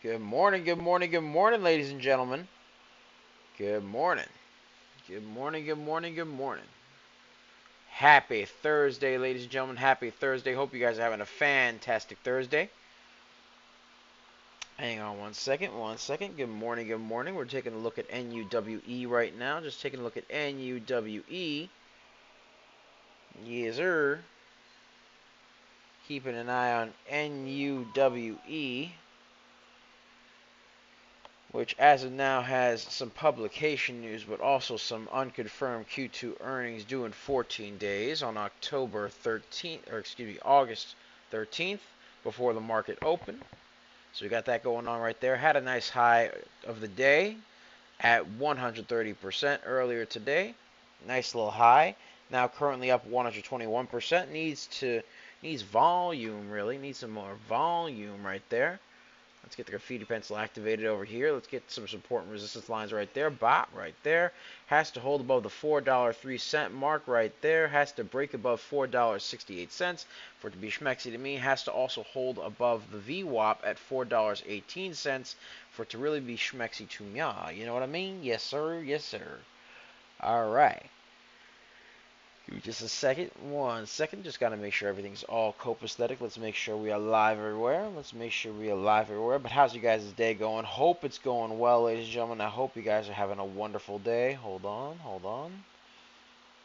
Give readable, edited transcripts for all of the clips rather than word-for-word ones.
Good morning, good morning, good morning, ladies and gentlemen. Good morning. Good morning, good morning, good morning. Happy Thursday, ladies and gentlemen. Happy Thursday. Hope you guys are having a fantastic Thursday. Hang on one second, one second. Good morning, good morning. We're taking a look at NUWE right now. Just taking a look at NUWE. Yes, sir. Keeping an eye on NUWE, which as of now has some publication news, but also some unconfirmed Q2 earnings due in 14 days on October 13th, or excuse me, August 13th, before the market opened. So we got that going on right there. Had a nice high of the day at 130% earlier today. Nice little high. Now currently up 121%. Needs volume, really. Needs some more volume right there. Let's get the graffiti pencil activated over here. Let's get some support and resistance lines right there. Bop right there. Has to hold above the $4.03 mark right there. Has to break above $4.68 for it to be schmexy to me. Has to also hold above the VWAP at $4.18 for it to really be schmexy to me. You know what I mean? Yes, sir. Yes, sir. All right. Give me just a second. 1 second. Just got to make sure everything's all copacetic. Let's make sure we are live everywhere. Let's make sure we are live everywhere. But how's you guys' day going? Hope it's going well, ladies and gentlemen. I hope you guys are having a wonderful day. Hold on. Hold on.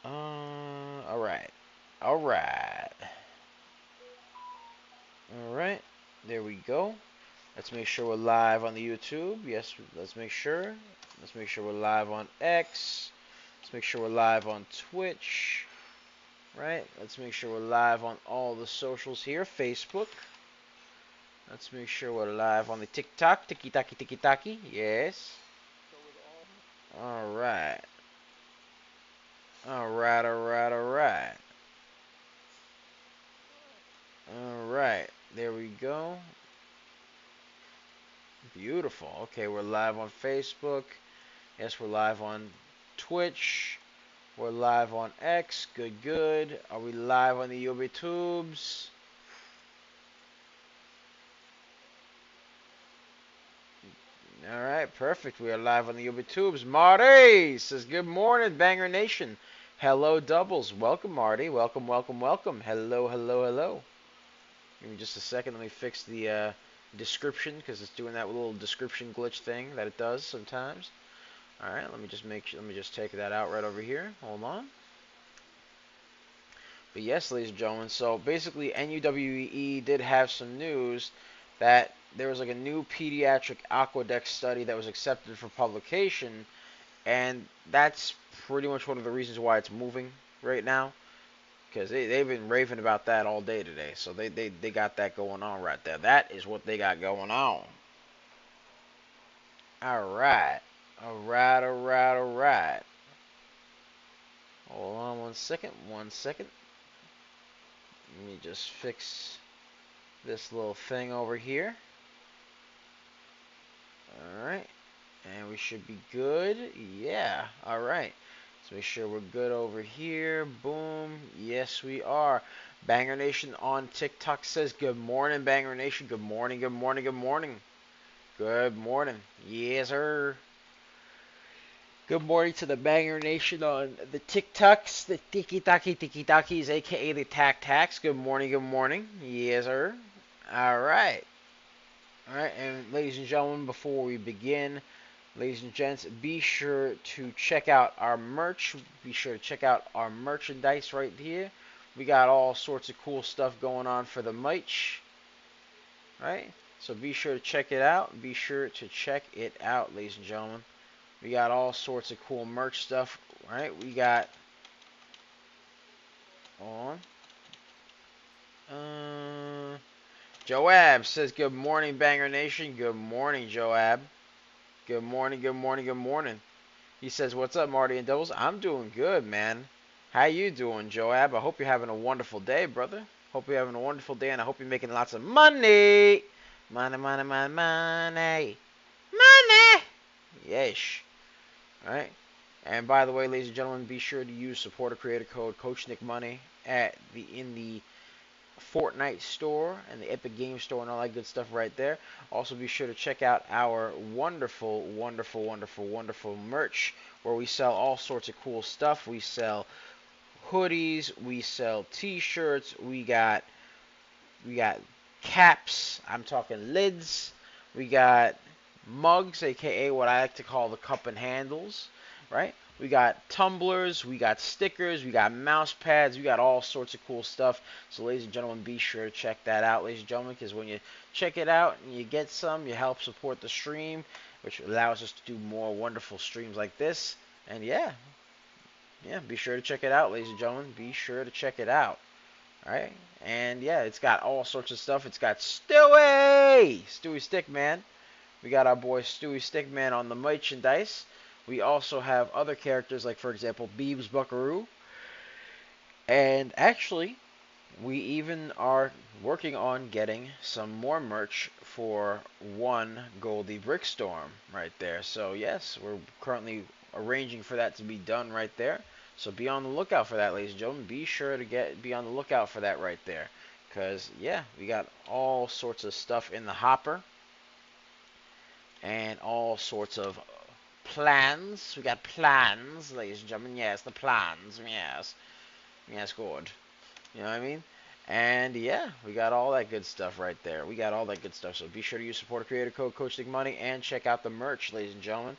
All right. All right. All right. There we go. Let's make sure we're live on the YouTube. Yes, let's make sure. Let's make sure we're live on X. Let's make sure we're live on Twitch. Right, let's make sure we're live on all the socials here. Facebook. Let's make sure we're live on the TikTok. Tiki-taki, tiki-taki. Yes. Alright. Alright, alright, alright. Alright, there we go. Beautiful. Okay, we're live on Facebook. Yes, we're live on Twitch. We're live on X. Good, good. Are we live on the YouTubes? Alright, perfect. We are live on the YouTubes. Marty says, good morning, Banger Nation. Hello, Doubles. Welcome, Marty. Welcome, welcome, welcome. Hello, hello, hello. Give me just a second. Let me fix the description, because it's doing that little description glitch thing that it does sometimes. Alright, let me just take that out right over here. Hold on. But yes, ladies and gentlemen, so basically NUWE did have some news that there was like a new Pediatric Aquadex study that was accepted for publication, and that's pretty much one of the reasons why it's moving right now, because they've been raving about that all day today, so they got that going on right there. That is what they got going on. Alright. Alright, alright, alright. Hold on 1 second, 1 second. Let me just fix this little thing over here. Alright. And we should be good. Yeah. Alright. Let's make sure we're good over here. Boom. Yes, we are. Banger Nation on TikTok says, good morning, Banger Nation. Good morning, good morning, good morning. Good morning. Yes, sir. Good morning to the Banger Nation on the TikToks, the tiki-takis, aka the tac-tacs. Good morning, good morning. Yes, sir. Alright. Alright, and ladies and gentlemen, before we begin, ladies and gents, be sure to check out our merch. Be sure to check out our merchandise right here. We got all sorts of cool stuff going on for the merch. Right? So be sure to check it out. Be sure to check it out, ladies and gentlemen. We got all sorts of cool merch stuff. Right? We got Joab says, good morning, Banger Nation. Good morning, Joab. Good morning, good morning, good morning. He says, what's up, Marty and Doubles? I'm doing good, man. How you doing, Joab? I hope you're having a wonderful day, brother. Hope you're having a wonderful day, and I hope you're making lots of money. Money, money, money, money. Money! Yes. All right. And by the way, ladies and gentlemen, be sure to use supporter creator code CoachNickMoney in the Fortnite store and the Epic Game Store and all that good stuff right there. Also, be sure to check out our wonderful, wonderful, wonderful, wonderful merch where we sell all sorts of cool stuff. We sell hoodies, we sell t-shirts, we got caps, I'm talking lids, we got mugs, aka what I like to call the cup and handles, right? We got tumblers, we got stickers, we got mouse pads, we got all sorts of cool stuff. So ladies and gentlemen, be sure to check that out, ladies and gentlemen, because when you check it out and you get some, you help support the stream, which allows us to do more wonderful streams like this. And yeah, be sure to check it out, ladies and gentlemen. Be sure to check it out. Alright? And yeah, it's got all sorts of stuff. It's got Stewie Stickman. We got our boy Stewie Stickman on the merchandise. We also have other characters like, for example, Beebs Buckaroo. And actually, we even are working on getting some more merch for one Goldie Brickstorm right there. So yes, we're currently arranging for that to be done right there. So be on the lookout for that, ladies and gentlemen. Be sure to be on the lookout for that right there. Because, yeah, we got all sorts of stuff in the hopper. And all sorts of plans. We got plans, ladies and gentlemen. Yes, the plans. Yes. Yes, good. You know what I mean? And, yeah, we got all that good stuff right there. We got all that good stuff. So be sure to use supporter creator code CoachNickMoney and check out the merch, ladies and gentlemen.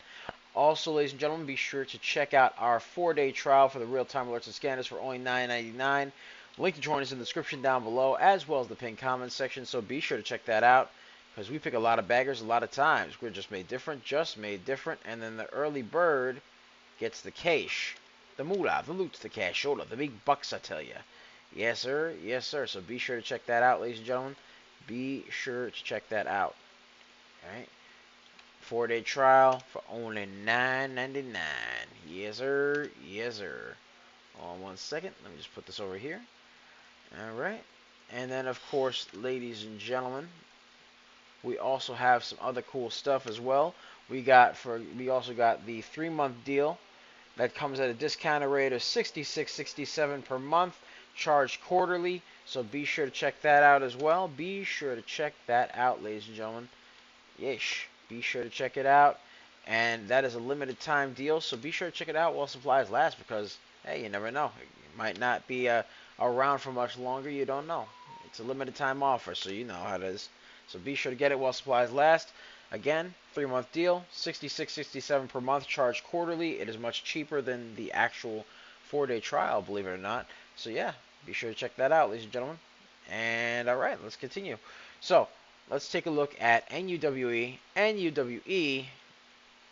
Also, ladies and gentlemen, be sure to check out our 4-day trial for the real-time alerts and scanners for only $9.99. Link to join is in the description down below, as well as the pinned comments section, so be sure to check that out, because we pick a lot of baggers a lot of times. We're just made different, and then the early bird gets the cash, the moolah, the loot, the cashola, the big bucks, I tell you. Yes, sir. Yes, sir. So be sure to check that out, ladies and gentlemen. Be sure to check that out. All right. 4-day trial for only $9.99. Yes, sir. Yes, sir. Hold on 1 second. Let me just put this over here. All right. And then, of course, ladies and gentlemen, we also have some other cool stuff as well. We also got the 3-month deal that comes at a discounted rate of $66.67 per month, charged quarterly. So be sure to check that out as well. Be sure to check that out, ladies and gentlemen. Yes. Be sure to check it out. And that is a limited time deal, so be sure to check it out while supplies last, because, hey, you never know. It might not be around for much longer. You don't know. It's a limited time offer, so you know how it is. So be sure to get it while supplies last. Again, 3-month deal, $66.67 per month, charged quarterly. It is much cheaper than the actual 4-day trial, believe it or not. So yeah, be sure to check that out, ladies and gentlemen. And all right, let's continue. So let's take a look at NUWE. NUWE,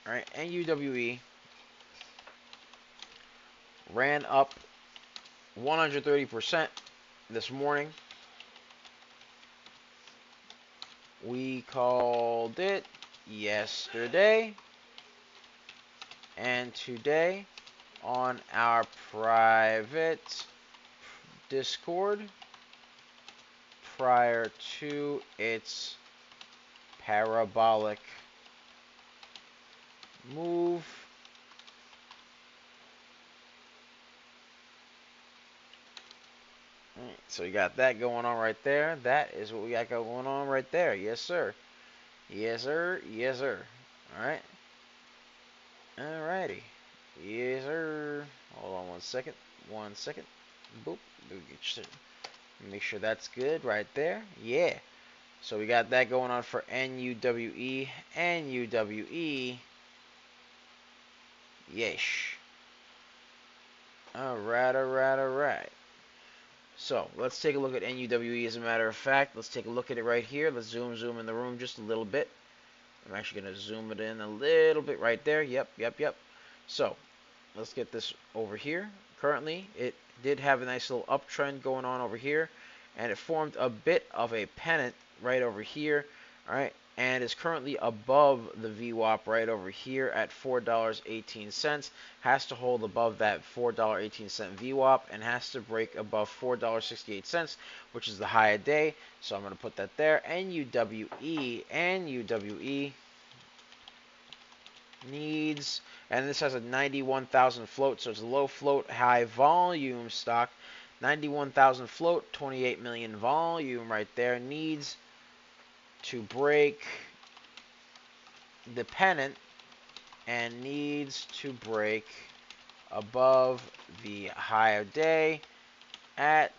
all right, NUWE ran up 130% this morning. We called it yesterday and today on our private Discord prior to its parabolic move. Alright, so you got that going on right there. That is what we got going on right there. Yes, sir. Yes, sir. Yes, sir. Alright. Alrighty. Yes, sir. Hold on 1 second. 1 second. Boop. Make sure that's good right there. Yeah. So we got that going on for NUWE. NUWE. Yes. Alright, alright, alright. So let's take a look at NUWE as a matter of fact. Let's take a look at it right here. Let's zoom in the room just a little bit. I'm actually going to zoom it in a little bit right there. Yep. So let's get this over here. Currently, it did have a nice little uptrend going on over here, and it formed a bit of a pennant right over here. All right, and is currently above the VWAP right over here at $4.18. Has to hold above that $4.18 VWAP and has to break above $4.68, which is the high of day. So I'm going to put that there. NUWE needs, and this has a 91,000 float, so it's a low float, high volume stock. 91,000 float, 28 million volume right there. Needs to break the pennant and needs to break above the high of day at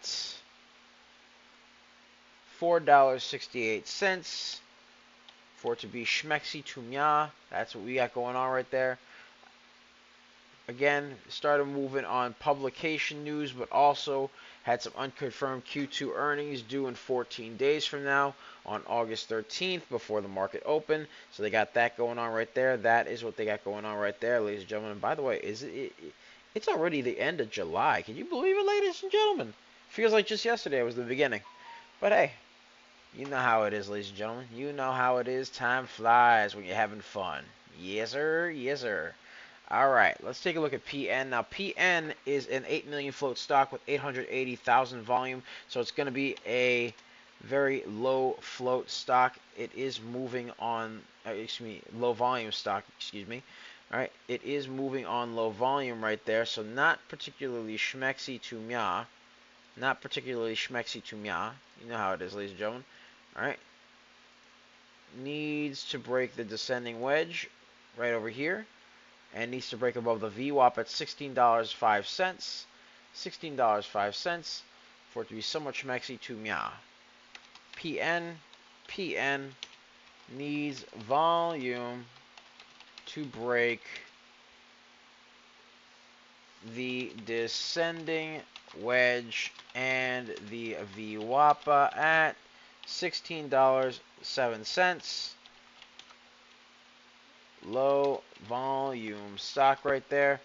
$4.68 for it to be schmexy to mya. That's what we got going on right there. Again, started moving on publication news, but also had some unconfirmed Q2 earnings due in 14 days from now on August 13th before the market opened. So they got that going on right there. That is what they got going on right there, ladies and gentlemen. By the way, it's already the end of July. Can you believe it, ladies and gentlemen? Feels like just yesterday was the beginning. But hey, you know how it is, ladies and gentlemen. You know how it is. Time flies when you're having fun. Yes, sir. Yes, sir. All right, let's take a look at PN. Now, PN is an 8 million float stock with 880,000 volume, so it's going to be a very low float stock. It is moving on, low volume stock, excuse me. All right, it is moving on low volume right there, so not particularly schmexy to mya. Not particularly schmexy to mya. You know how it is, ladies and gentlemen. All right. Needs to break the descending wedge right over here. And needs to break above the VWAP at $16.05. $16.05 for it to be somewhat schmexy to mya. PN needs volume to break the descending wedge and the VWAP at $16.07. Low volume stock right there.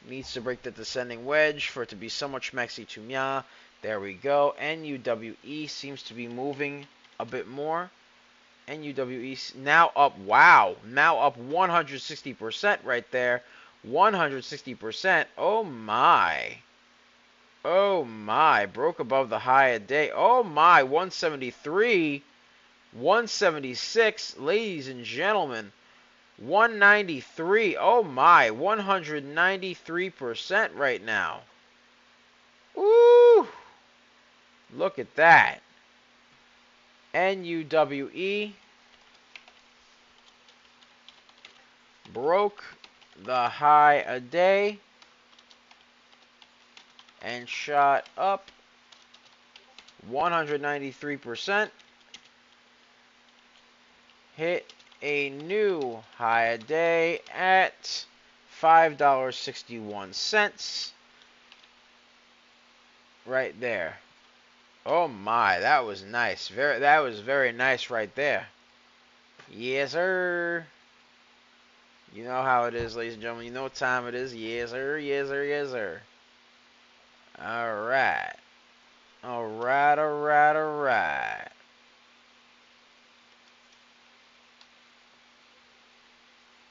Needs to break the descending wedge for it to be somewhat schmexy to mya. There we go. NUWE seems to be moving a bit more. NUWE now up, wow, now up 160% right there. 160%. Oh my. Oh my. Broke above the high of day. Oh my. 173. 176. Ladies and gentlemen. 193. Oh my, 193% right now. Woo! Look at that. NUWE broke the high a day and shot up 193%. Hit a new high a day at $5.61 right there. Oh my, that was nice. That was very nice right there. Yes, sir. You know how it is, ladies and gentlemen. You know what time it is. Yes, sir. Yes, sir. Yes, sir. All right. All right. All right. All right.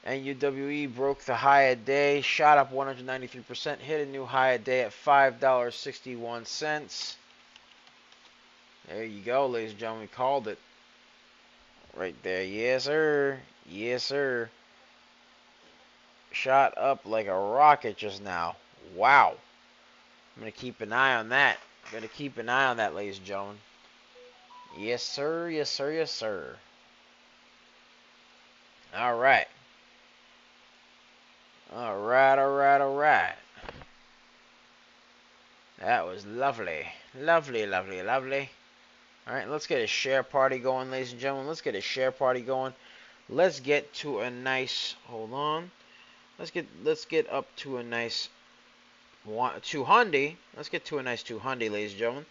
NUWE broke the high a day, shot up 193%, hit a new high a day at $5.61. There you go, ladies and gentlemen. We called it. Right there. Yes, sir. Yes, sir. Shot up like a rocket just now. Wow. I'm going to keep an eye on that. I'm going to keep an eye on that, ladies and gentlemen. Yes, sir. Yes, sir. Yes, sir. All right. All right, all right, all right. That was lovely. Lovely, lovely, lovely. All right, let's get a share party going, ladies and gentlemen. Let's get a share party going. Let's get to a nice, hold on. Let's get up to a nice 200. Let's get to a nice 200, ladies and gentlemen.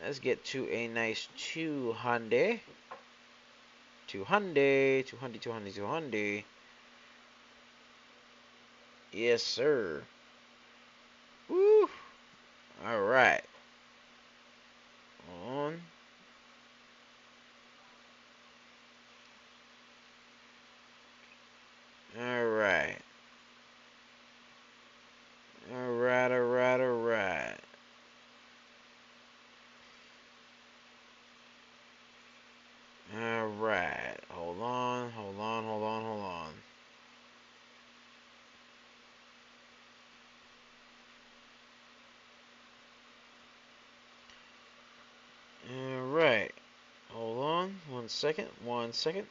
Let's get to a nice 200. 200, 200, 200, 200. Yes, sir. Woo. All right. On. All right. All right, all right, all right. All right. Hold on, hold on, hold on, hold on. One second.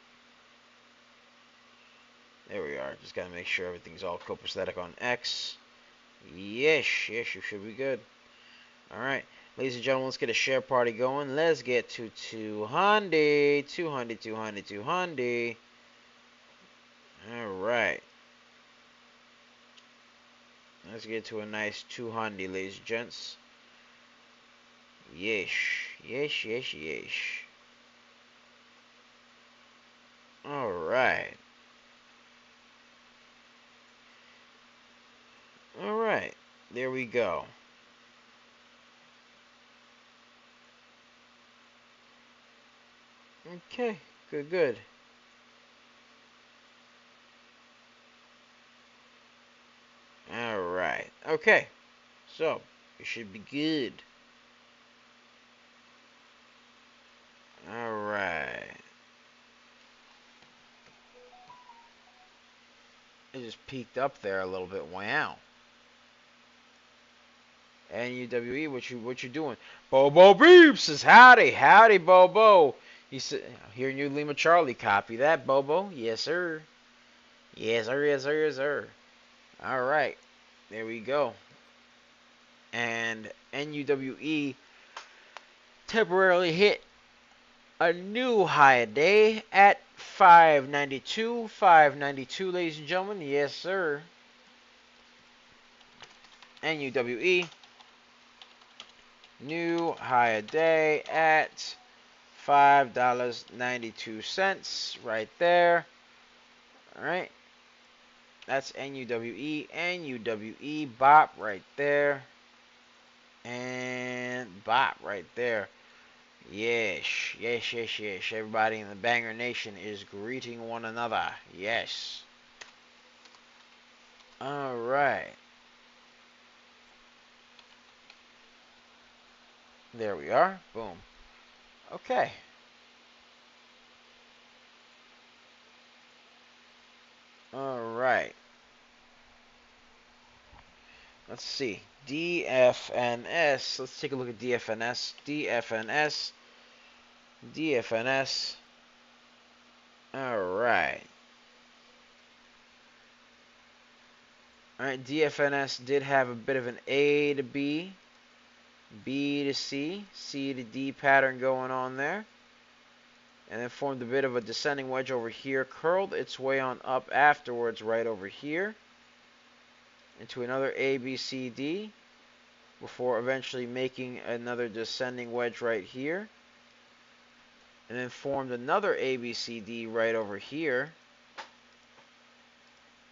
There we are. Just gotta make sure everything's all copacetic on X. Yes, you should be good. Alright, ladies and gentlemen, let's get a share party going. Let's get to 200. Alright. Let's get to a nice 200, ladies and gents. Yes. Alright. There we go. Okay, good. Alright, okay. So, it should be good. Alright. It just peaked up there a little bit. Wow. NUWE, what you doing? Bobo Beep says howdy Bobo. He said, here in you Lima Charlie, copy that, Bobo. Yes sir. Yes sir. All right, there we go. And NUWE temporarily hit a new high a day at 592, ladies and gentlemen. Yes sir. NUWE. New high a day at $5.92 right there. Alright. That's NUWE. NUWE bop right there. And bop right there. Yes. Everybody in the Banger Nation is greeting one another. Yes. Alright. There we are. Boom. Okay. Alright. Let's see. DFNS. Let's take a look at DFNS. DFNS. Alright. Alright, DFNS did have a bit of an A to B, B to C, C to D pattern going on there. And then formed a bit of a descending wedge over here, curled its way on up afterwards right over here into another A, B, C, D, before eventually making another descending wedge right here. And then formed another A, B, C, D right over here.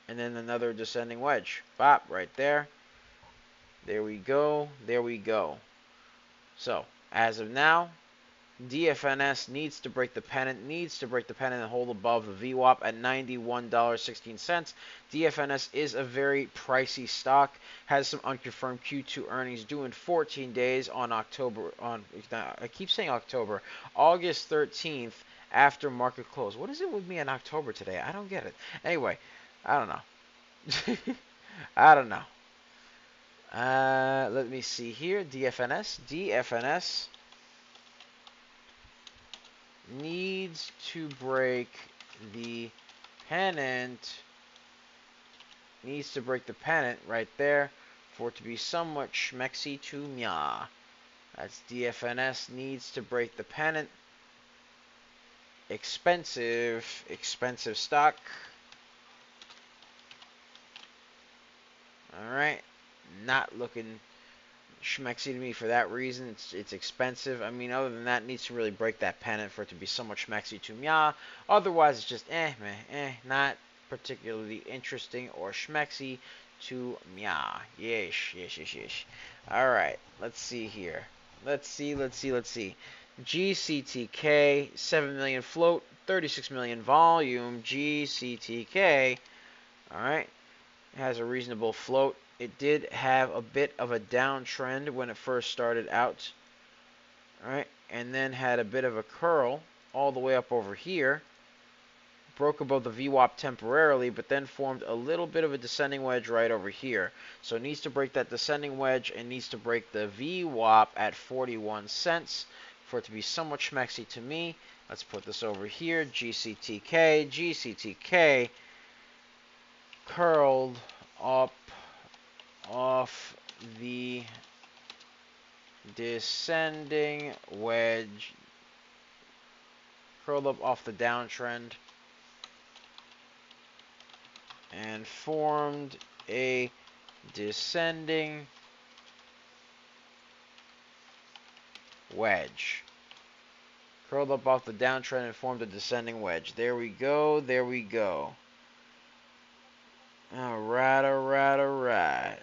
And then another descending wedge. Bop, right there. There we go. So, as of now, DFNS needs to break the pennant, and hold above the VWAP at $91.16. DFNS is a very pricey stock, has some unconfirmed Q2 earnings due in 14 days on August 13th after market close. What is it with me in October today? I don't get it. Anyway, I don't know. Let me see here. DFNS needs to break the pennant. Right there for it to be somewhat schmexy to mya. That's DFNS needs to break the pennant. Expensive stock. Alright. Not looking schmexy to me for that reason. It's expensive. I mean, other than that, it needs to really break that pennant for it to be somewhat schmexy to mya. Otherwise, it's just not particularly interesting or schmexy to mya. Yes. Alright, let's see here. Let's see. GCTK, 7 million float, 36 million volume. GCTK, alright, has a reasonable float. It did have a bit of a downtrend when it first started out. Alright, and then had a bit of a curl all the way up over here. Broke above the VWAP temporarily, but then formed a little bit of a descending wedge right over here. So it needs to break that descending wedge and needs to break the VWAP at 41 cents for it to be somewhat schmexy to me. Let's put this over here. GCTK. GCTK curled up off the descending wedge. Curled up off the downtrend and formed a descending wedge. Curled up off the downtrend and formed a descending wedge. There we go. There we go. Alright, alright, alright.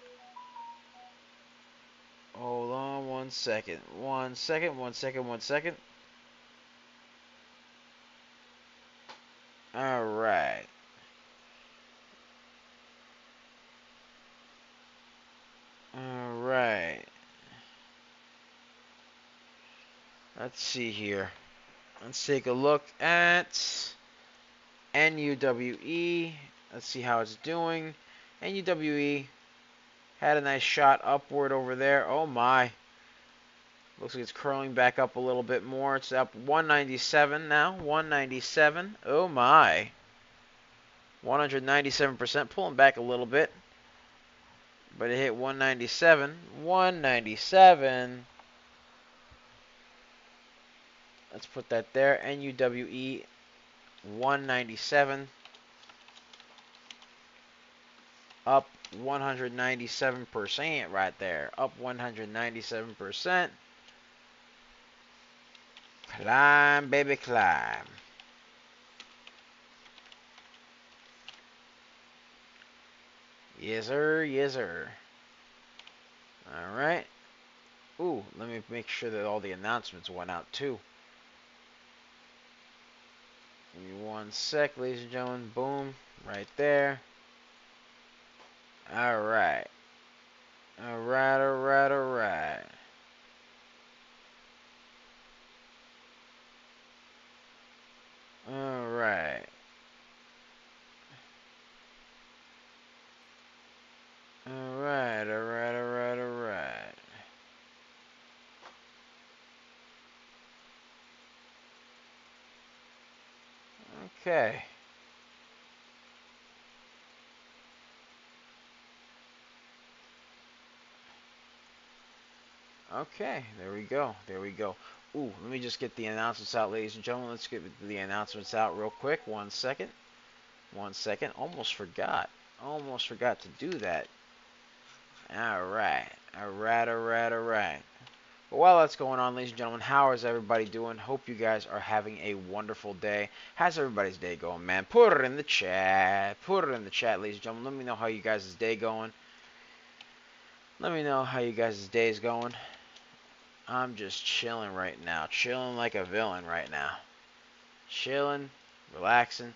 Hold on 1 second. 1 second, 1 second, 1 second. Alright. Alright. Let's see here. Let's take a look at NUWE. Let's see how it's doing. NUWE had a nice shot upward over there. Oh my. Looks like it's curling back up a little bit more. It's up 197 now. 197. Oh my. 197%. Pulling back a little bit. But it hit 197. 197. Let's put that there. NUWE 197. Up 197% right there. Up 197%. Climb, baby, climb. Yes, sir. Yes, sir. All right. Ooh, let me make sure that all the announcements went out, too. Give me 1 sec, ladies and gentlemen. Boom. Right there. All right. All right, all right, all right. All right. All right, all right, all right, all right. Okay. Okay, there we go. There we go. Ooh, let me just get the announcements out, ladies and gentlemen. Let's get the announcements out real quick. 1 second. 1 second. Almost forgot. Almost forgot to do that. Alright. Alright, alright, alright. But while that's going on, ladies and gentlemen, how is everybody doing? Hope you guys are having a wonderful day. How's everybody's day going, man? Put it in the chat. Put it in the chat, ladies and gentlemen. Let me know how you guys' day going. Let me know how you guys' day is going. I'm just chilling right now. Chilling like a villain right now. Chilling, relaxing,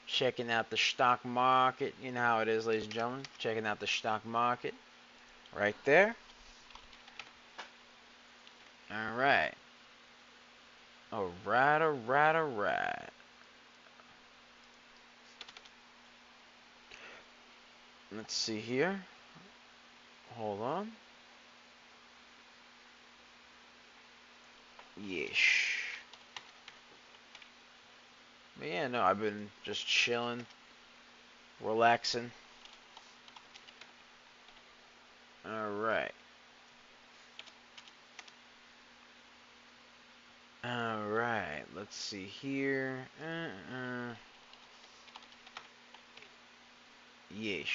checking out the stock market. You know how it is, ladies and gentlemen. Checking out the stock market. Right there. Alright. Alright, alright, alright. Let's see here. Hold on. Yeesh. But yeah, no, I've been just chilling, relaxing. Alright. Alright, let's see here. Yeesh.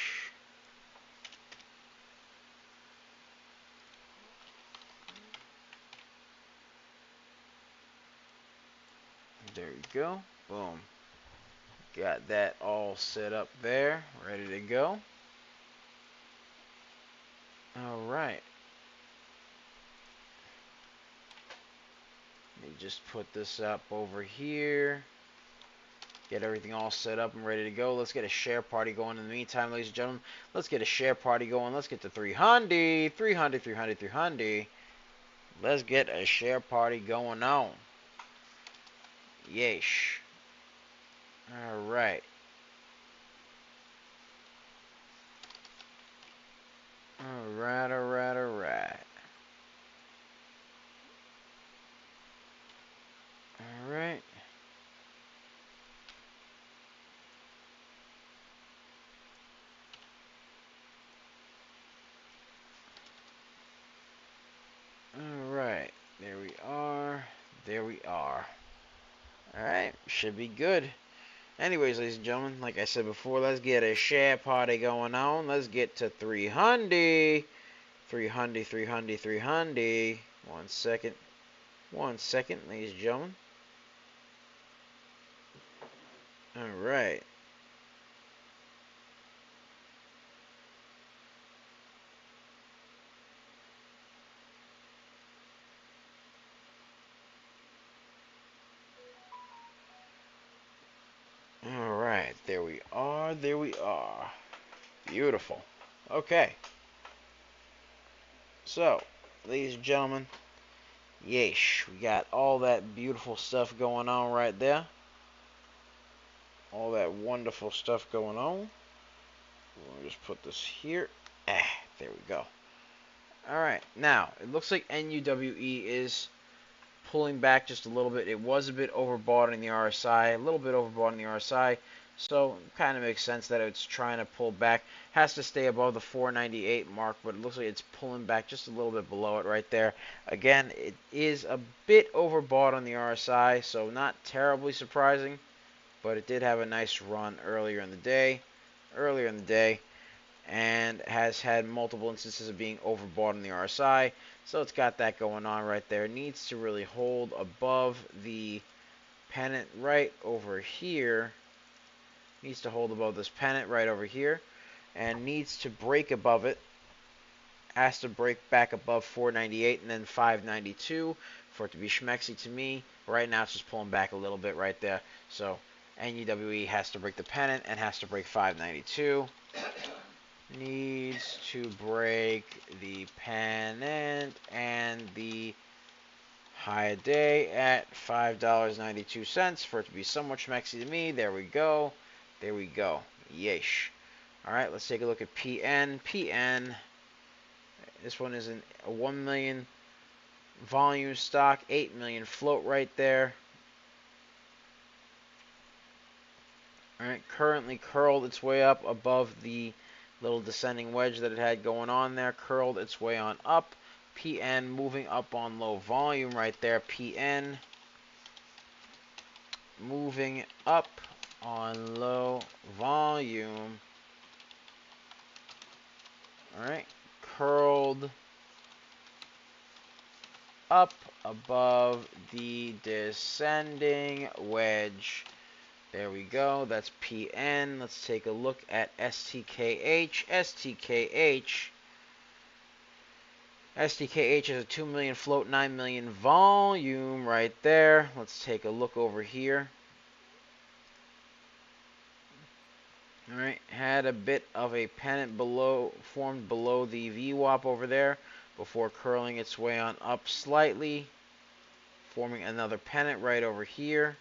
There we go. Boom. Got that all set up there, ready to go. Alright. Let me just put this up over here. Get everything all set up and ready to go. Let's get a share party going in the meantime, ladies and gentlemen. Let's get a share party going. Let's get to 300. 300, 300, 300. Let's get a share party going on. Yeesh. Alright. Alright, alright, alright. Alright. are. Alright, should be good. Anyways, ladies and gentlemen, like I said before, let's get a share party going on. Let's get to 300. 300, 300, 300. 1 second. 1 second, ladies and gentlemen. Alright. Alright, there we are, there we are. Beautiful. Okay. So, ladies and gentlemen, yeesh, we got all that beautiful stuff going on right there. All that wonderful stuff going on. We'll just put this here. There we go. Alright, now, it looks like NUWE is pulling back just a little bit. It was a bit overbought in the RSI, a little bit overbought in the RSI, so kind of makes sense that it's trying to pull back. Has to stay above the 498 mark, but it looks like it's pulling back just a little bit below it right there. Again, it is a bit overbought on the RSI, so not terribly surprising, but it did have a nice run earlier in the day, and has had multiple instances of being overbought in the RSI. So it's got that going on right there. It needs to really hold above the pennant right over here. Needs to hold above this pennant right over here. And needs to break above it. Has to break back above 498 and then 592 for it to be schmexy to me. Right now it's just pulling back a little bit right there. So NUWE has to break the pennant and has to break 592. Needs to break the pennant and the high day at $5.92 for it to be somewhat schmexy to me. There we go. There we go. Yeesh. Alright, let's take a look at PN. PN. This one is a 1 million volume stock, 8 million float right there. Alright, currently curled its way up above the little descending wedge that it had going on there, curled its way on up. PN moving up on low volume right there. PN moving up on low volume. Alright, curled up above the descending wedge. There we go. That's PN. Let's take a look at STKH. STKH is a 2 million float, 9 million volume right there. Let's take a look over here. Alright, had a bit of a pennant formed below the VWAP over there before curling its way on up slightly, forming another pennant right over here.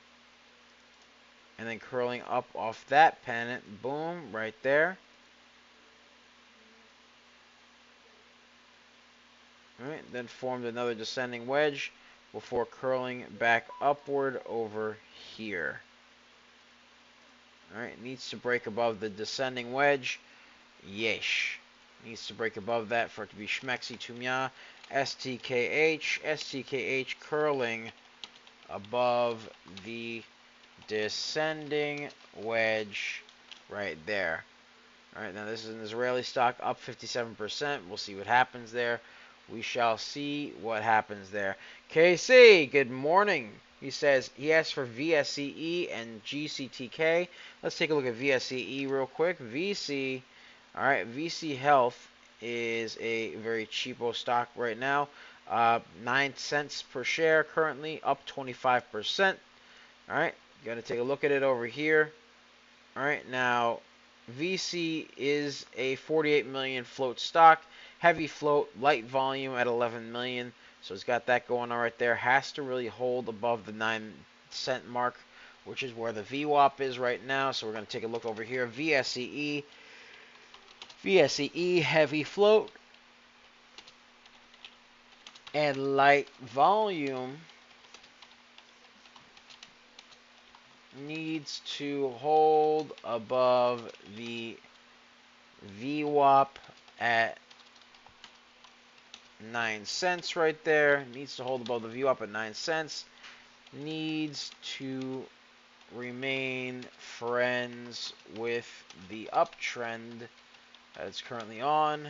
And then curling up off that pennant, boom, right there. Alright, then formed another descending wedge before curling back upward over here. Alright, needs to break above the descending wedge. Yeesh. Needs to break above that for it to be schmexy to mya. STKH curling above the descending wedge right there. Alright, now this is an Israeli stock up 57%. We'll see what happens there. We shall see what happens there. KC, good morning. He says he asked for VSCE and GCTK. Let's take a look at VSCE real quick. VC, alright, VC Health is a very cheapo stock right now. 9 cents per share currently, up 25%. Alright, going to take a look at it over here. Alright, now VC is a 48 million float stock. Heavy float, light volume at 11 million. So it's got that going on right there. Has to really hold above the 9 cent mark, which is where the VWAP is right now. So we're going to take a look over here. VSCE. VSCE, heavy float and light volume. Needs to hold above the VWAP at 9 cents right there. Needs to hold above the VWAP at 9 cents. needs to remain friends with the uptrend that it's currently on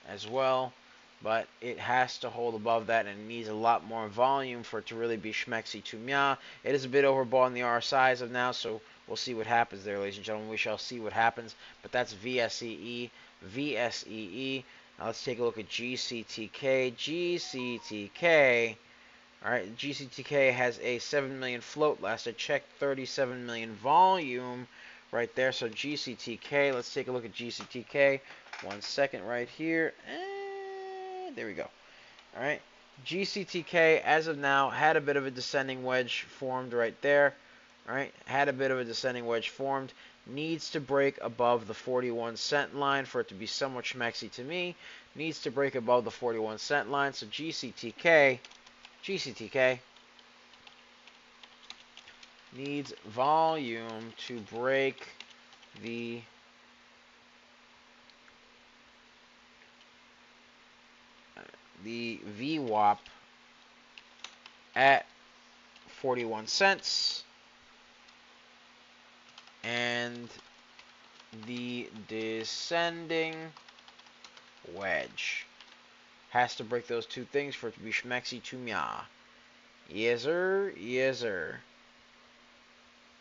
as well, but it has to hold above that, and it needs a lot more volume for it to really be schmexy to mya. It is a bit overbought in the RSI as of now, so we'll see what happens there, ladies and gentlemen. We shall see what happens, but that's VSEE, VSEE. Now let's take a look at GCTK. GCTK. All right, GCTK has a 7 million float. Last I checked, 37 million volume right there. So GCTK, let's take a look at GCTK. 1 second right here. And there we go. All right, GCTK as of now had a bit of a descending wedge formed right there. All right, had a bit of a descending wedge formed. Needs to break above the 41-cent line for it to be somewhat schmexy to me. Needs to break above the 41-cent line. So GCTK needs volume to break the VWAP at 41 cents, and the descending wedge has to break those two things for it to be schmexy to mya. Yes, sir. Yes, sir.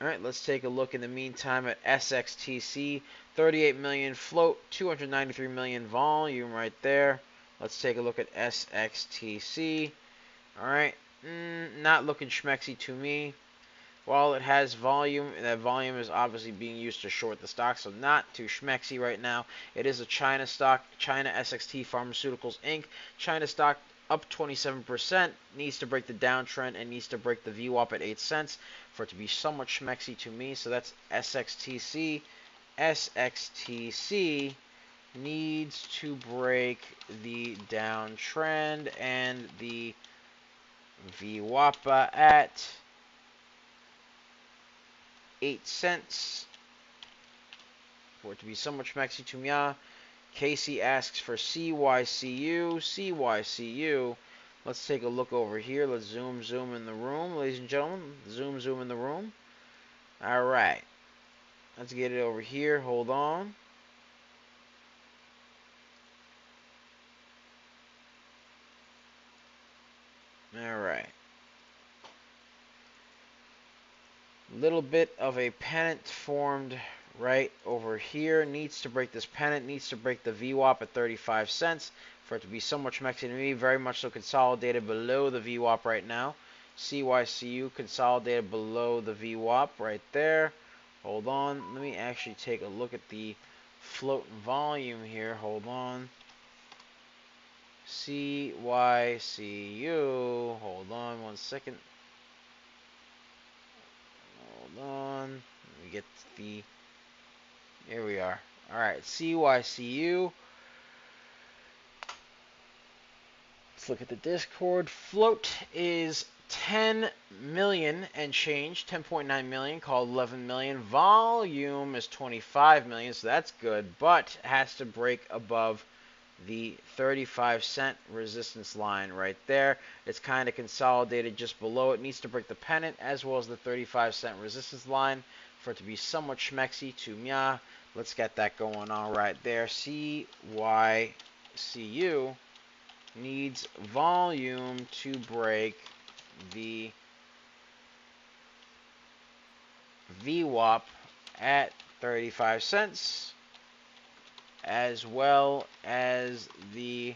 All right, let's take a look in the meantime at SXTC. 38 million float, 293 million volume right there. Let's take a look at SXTC. All right, not looking schmexy to me. While it has volume, that volume is obviously being used to short the stock, so not too schmexy right now. It is a China stock, China SXT Pharmaceuticals Inc. China stock up 27%, needs to break the downtrend and needs to break the VWAP at 8 cents for it to be somewhat schmexy to me. So that's SXTC. SXTC needs to break the downtrend and the VWAP at 8 cents for it to be somewhat schmexy to me. Casey asks for CYCU. CYCU. Let's take a look over here. Let's zoom in the room, ladies and gentlemen. Zoom in the room. All right. Let's get it over here. Hold on. All right. Little bit of a pennant formed right over here. Needs to break this pennant. Needs to break the VWAP at 35 cents for it to be somewhat schmexy to me. Very much so consolidated below the VWAP right now. CYCU consolidated below the VWAP right there. Hold on. Let me actually take a look at the float and volume here. Hold on. CYCU. Hold on 1 second. Hold on. Let me get the... Here we are. Alright, CYCU. Let's look at the Discord. Float is 10 million and change. 10.9 million, called 11 million. Volume is 25 million, so that's good. But has to break above the 35-cent resistance line right there. It's kind of consolidated just below. It needs to break the pennant as well as the 35-cent resistance line for it to be somewhat schmexy to mya. Let's get that going on right there. CYCU needs volume to break the VWAP at 35 cents as well as the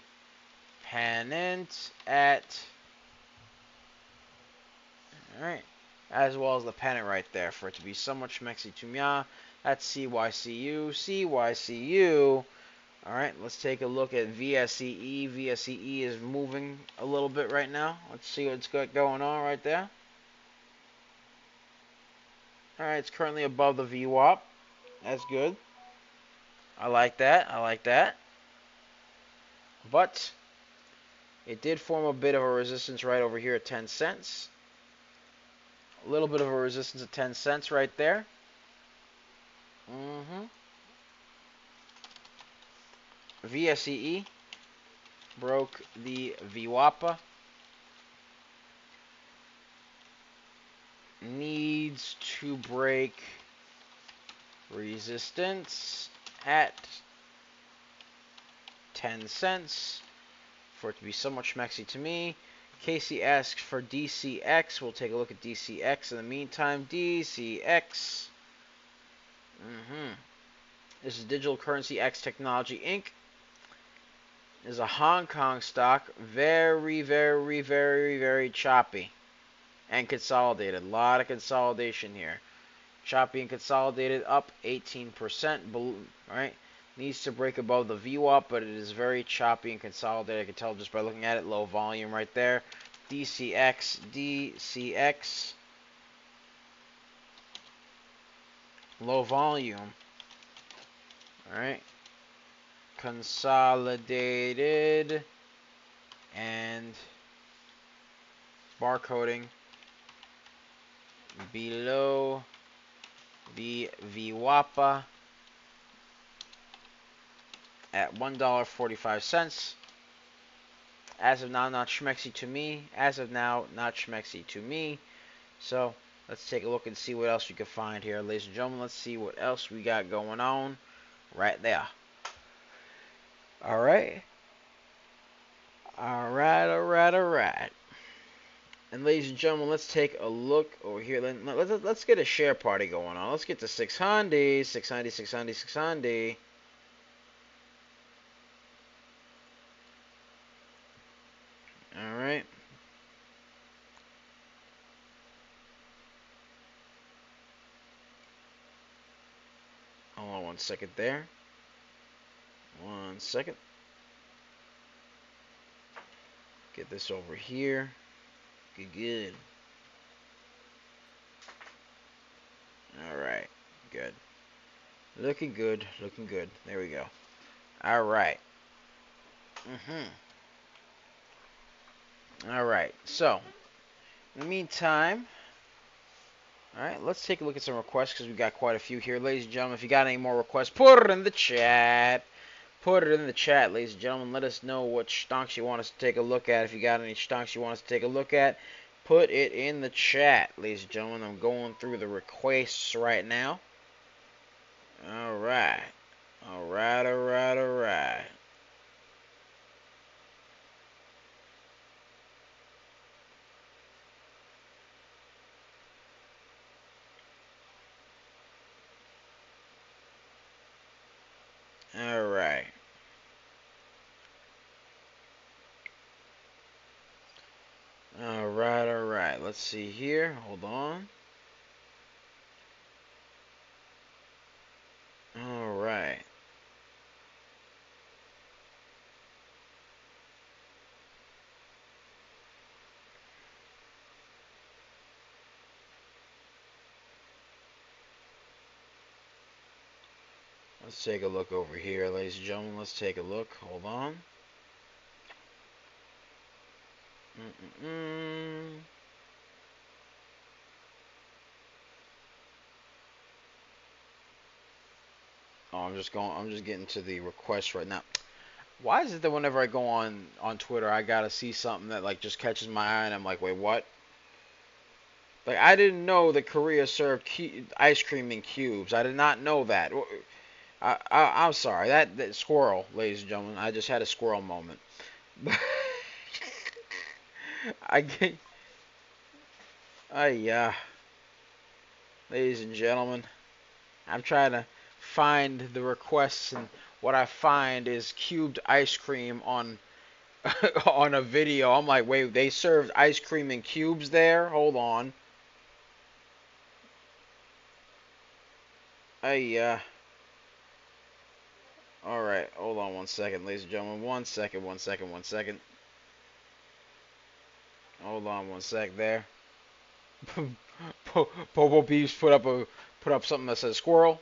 pennant at, alright, as well as the pennant right there for it to be somewhat schmexy to mya. That's CYCU. CYCU. Alright, let's take a look at VSEE. VSEE is moving a little bit right now. Let's see what's got going on right there. Alright, it's currently above the VWAP. That's good. I like that. I like that. But it did form a bit of a resistance right over here at 10 cents. A little bit of a resistance at 10 cents right there. VSEE broke the VWAP needs to break resistance at 10 cents for it to be somewhat schmexy to me. Casey asks for DCX. We'll take a look at DCX in the meantime. DCX. This is Digital Currency X Technology Inc. This is a Hong Kong stock. Very, very, very, very choppy and consolidated. A lot of consolidation here. Choppy and consolidated, up 18%. Right? Needs to break above the VWAP, but it is very choppy and consolidated. I can tell just by looking at it. Low volume right there. DCX, DCX. Low volume. Alright. Consolidated. And barcoding below the VWAPA at $1.45. As of now, not schmexy to me. As of now, not schmexy to me. So, let's take a look and see what else we can find here, ladies and gentlemen. Let's see what else we got going on right there. Alright. Alright. And ladies and gentlemen, let's take a look over here. Let's get a share party going on. Let's get to 600. Alright. Hold on 1 second there. 1 second. Get this over here. Good. Alright. Good. Looking good. There we go. Alright. Alright. So, in the meantime, alright, let's take a look at some requests because we got quite a few here. Ladies and gentlemen, if you got any more requests, put it in the chat. Put it in the chat, ladies and gentlemen. Let us know what stonks you want us to take a look at. If you got any stonks you want us to take a look at, put it in the chat, ladies and gentlemen. I'm going through the requests right now. Alright. Alright. Alright. Let's see here. Hold on. Alright. Let's take a look over here, ladies and gentlemen. Let's take a look. Hold on. Oh, I'm just getting to the request right now. Why is it that whenever I go on Twitter, I gotta see something that like just catches my eye and I'm like, wait, what? Like, I didn't know that Korea served ice cream in cubes. I did not know that. I'm sorry. That squirrel, ladies and gentlemen. I just had a squirrel moment. Ladies and gentlemen, I'm trying to find the requests, and what I find is cubed ice cream on on a video. I'm like, wait, they served ice cream in cubes there? Hold on. Alright, hold on 1 second, ladies and gentlemen. 1 second. Hold on 1 sec there. Bobo Beeps put up something that says squirrel.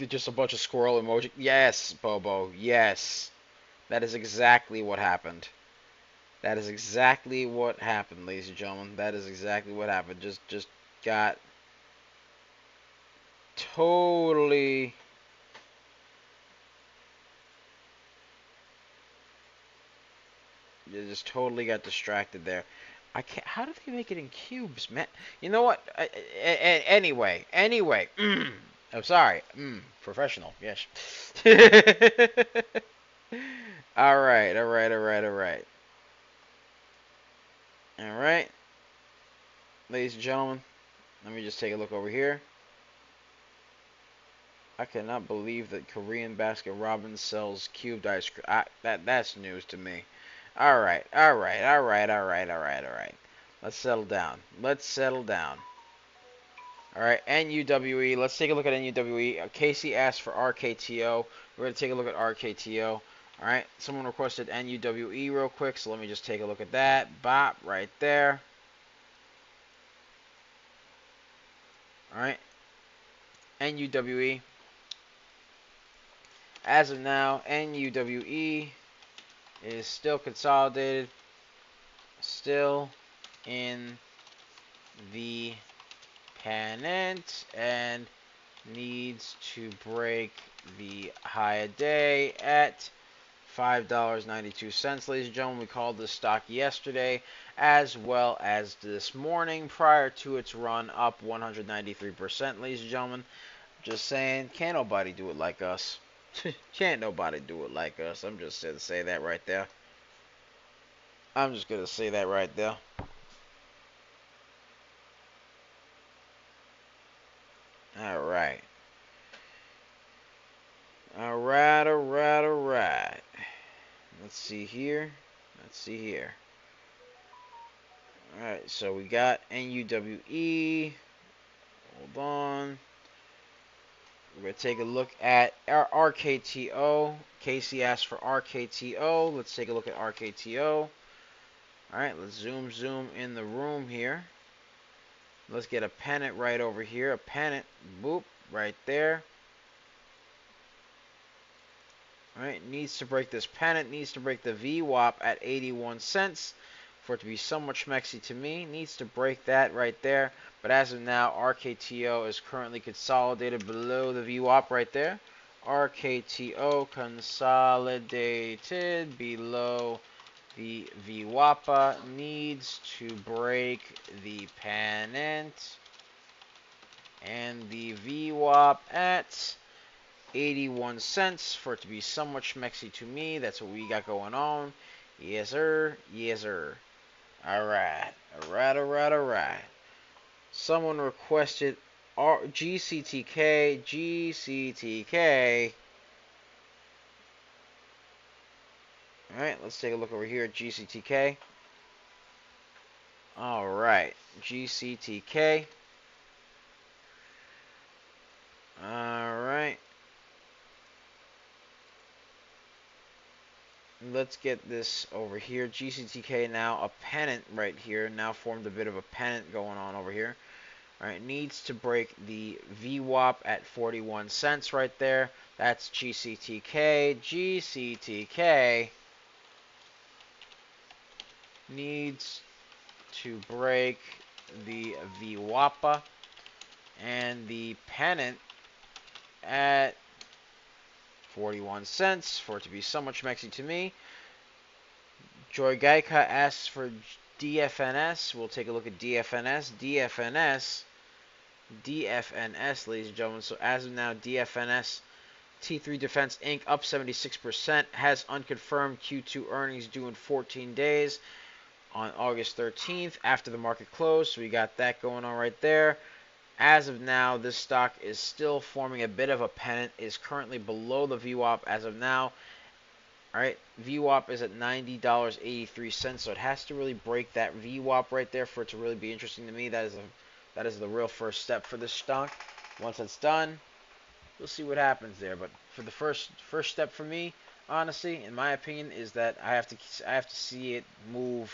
Just a bunch of squirrel emoji. Yes, Bobo. Yes. That is exactly what happened. Ladies and gentlemen. That is exactly what happened. Just got totally got distracted there. I can't. How do they make it in cubes, man? You know what? Anyway. I'm sorry. Professional. Yes. All right. All right. Ladies and gentlemen, let me just take a look over here. I cannot believe that Korean Baskin Robbins sells cubed ice cream. That's news to me. All right. Let's settle down. All right, NUWE. Let's take a look at NUWE. Casey asked for RKTO. We're going to take a look at RKTO. All right, someone requested NUWE real quick, so let me just take a look at that. Bop, right there. All right, NUWE. As of now, NUWE is still consolidated, still in the pennant, and needs to break the high a day at $5.92. Ladies and gentlemen, we called this stock yesterday as well as this morning prior to its run up 193%. Ladies and gentlemen, just saying, can't nobody do it like us. Can't nobody do it like us. I'm just going to say that right there. I'm just going to say that right there. All right. All right. Let's see here. All right, so we got NUWE. Hold on. We're going to take a look at our RKTO. Casey asked for RKTO. Let's take a look at RKTO. All right, let's zoom in the room here. Let's get a pennant right over here. A pennant, boop, right there. All right, needs to break this pennant. Needs to break the VWAP at 81 cents for it to be somewhat schmexy to me. Needs to break that right there. But as of now, RKTO is currently consolidated below the VWAP right there. RKTO consolidated below the VWAP. Needs to break the pennant. And the VWAP at 81 cents for it to be somewhat schmexy to me. That's what we got going on. Yes, sir. All right. Someone requested GCTK. All right, let's take a look over here at GCTK. All right, GCTK. All right. Let's get this over here. GCTK now a pennant right here. Now formed a bit of a pennant going on over here. All right, needs to break the VWAP at 41 cents right there. That's GCTK. GCTK needs to break the VWAP and the pennant at 41 cents for it to be somewhat schmexy to me. Joy Gaika asks for DFNS. We'll take a look at DFNS. DFNS, ladies and gentlemen. So as of now, DFNS, T3 Defense Inc. up 76%, has unconfirmed Q2 earnings due in 14 days on August 13th after the market closed. So we got that going on right there. As of now, this stock is still forming a bit of a pennant, is currently below the VWAP as of now. All right, VWAP is at $90.83, so it has to really break that VWAP right there for it to really be interesting to me. That is the real first step for this stock. Once it's done, we'll see what happens there. But for the first step for me, honestly, in my opinion, is that I have to see it move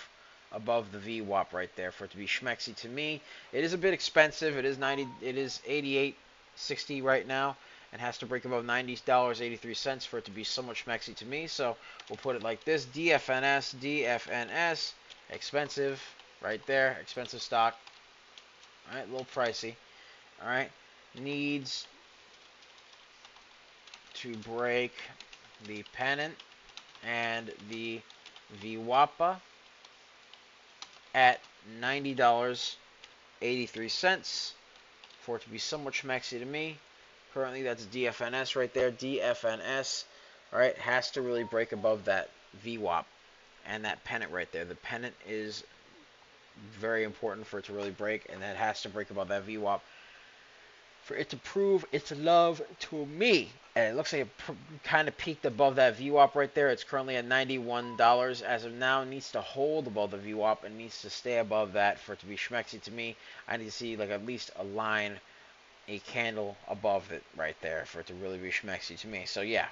above the VWAP right there for it to be schmexy to me. It is a bit expensive. It is $88.60 right now, and has to break above $90.83 for it to be somewhat schmexy to me. So we'll put it like this: DFNS, expensive right there, expensive stock. All right, a little pricey. All right, needs to break the pennant and the VWAP at $90.83 for it to be somewhat schmexy to me. Currently, that's DFNS right there. DFNS, all right, has to really break above that VWAP and that pennant right there. The pennant is very important for it to really break, and that has to break above that VWAP for it to prove its love to me. And it looks like it kind of peaked above that VWAP right there. It's currently at $91 as of now. It needs to hold above the VWAP and needs to stay above that for it to be schmexy to me. I need to see like at least a line, a candle above it right there for it to really be schmexy to me. So yeah,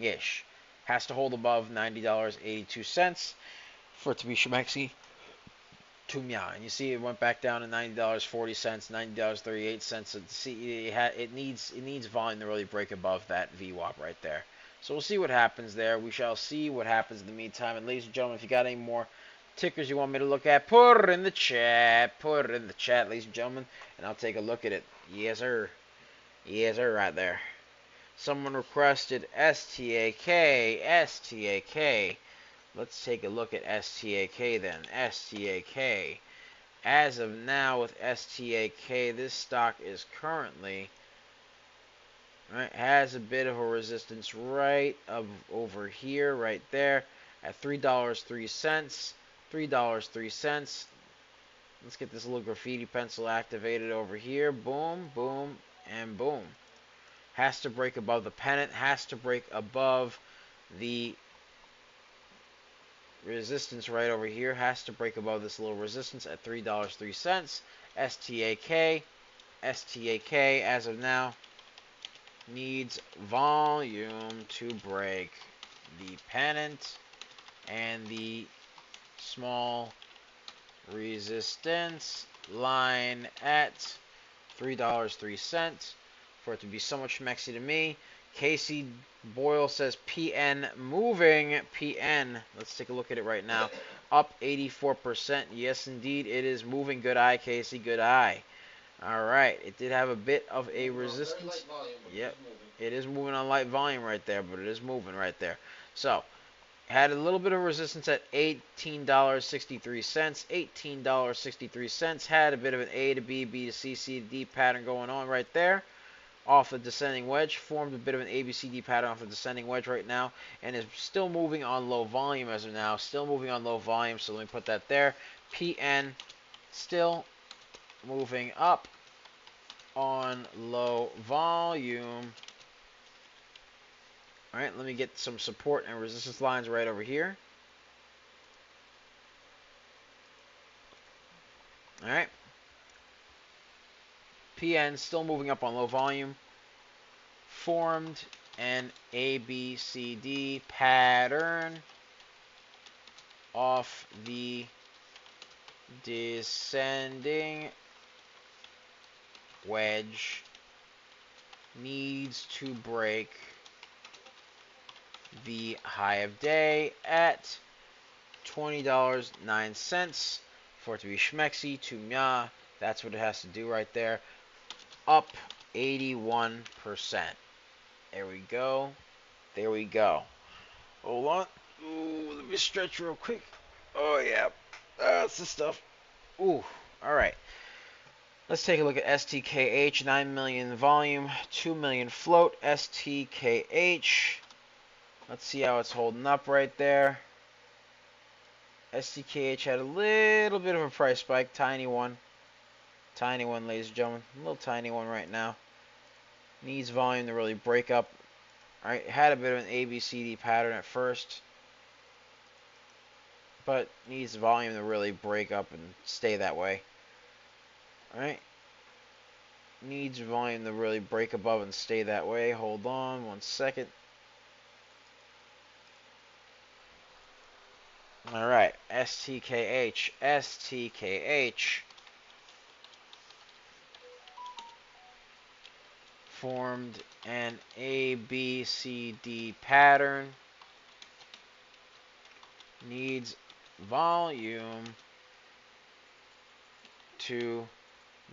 ish. Has to hold above $90.82 for it to be schmexy. And you see it went back down to $90.40, $90.38. See, it needs volume to really break above that VWAP right there. So we'll see what happens there. We shall see what happens in the meantime. And ladies and gentlemen, if you got any more tickers you want me to look at, put it in the chat. Put it in the chat, ladies and gentlemen, and I'll take a look at it. Yes, sir. Yes, sir, right there. Someone requested STAK. STAK. Let's take a look at STAK then. STAK. As of now with STAK, this stock is currently, right, has a bit of a resistance right over here, right there, at $3.03. $3.03. Let's get this little graffiti pencil activated over here. Boom, boom, and boom. Has to break above the pennant. Has to break above the resistance right over here. Has to break above this little resistance at $3.03. STAK. STAK as of now needs volume to break the pennant and the small resistance line at $3.03 for it to be so much schmexy to me. Casey Boyle says PN moving. PN, let's take a look at it right now. Up 84%. Yes, indeed, it is moving. Good eye, Casey. Good eye. All right. It did have a bit of a resistance. Yep. It is moving on light volume right there, but it is moving right there. So, had a little bit of resistance at $18.63. $18.63. Had a bit of an A to B, B to C, C to D pattern going on right there. Off the descending wedge, formed a bit of an ABCD pattern off the descending wedge right now, and is still moving on low volume as of now. Still moving on low volume, so let me put that there. PN still moving up on low volume. All right, let me get some support and resistance lines right over here. All right. PN still moving up on low volume. Formed an ABCD pattern off the descending wedge. Needs to break the high of day at $20.09 for it to be schmexy to mya. That's what it has to do right there. Up 81%. There we go. There we go. Hold on. Ooh, let me stretch real quick. Oh, yeah. That's the stuff. Ooh. All right. Let's take a look at STKH. 9 million volume, 2 million float. STKH. Let's see how it's holding up right there. STKH had a little bit of a price spike. Tiny one. Tiny one, ladies and gentlemen. A little tiny one right now. Needs volume to really break up. Alright, had a bit of an ABCD pattern at first. But needs volume to really break up and stay that way. Alright. Needs volume to really break above and stay that way. Hold on 1 second. Alright, STKH. STKH. Formed an ABCD pattern. Needs volume to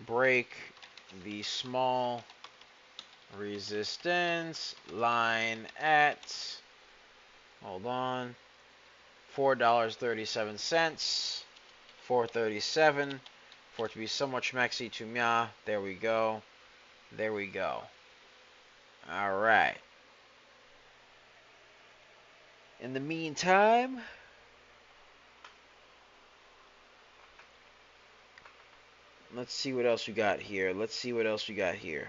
break the small resistance line at, hold on, $4.37. 437. For it to be somewhat schmexy to mya. There we go. There we go. Alright. In the meantime, let's see what else we got here. Let's see what else we got here.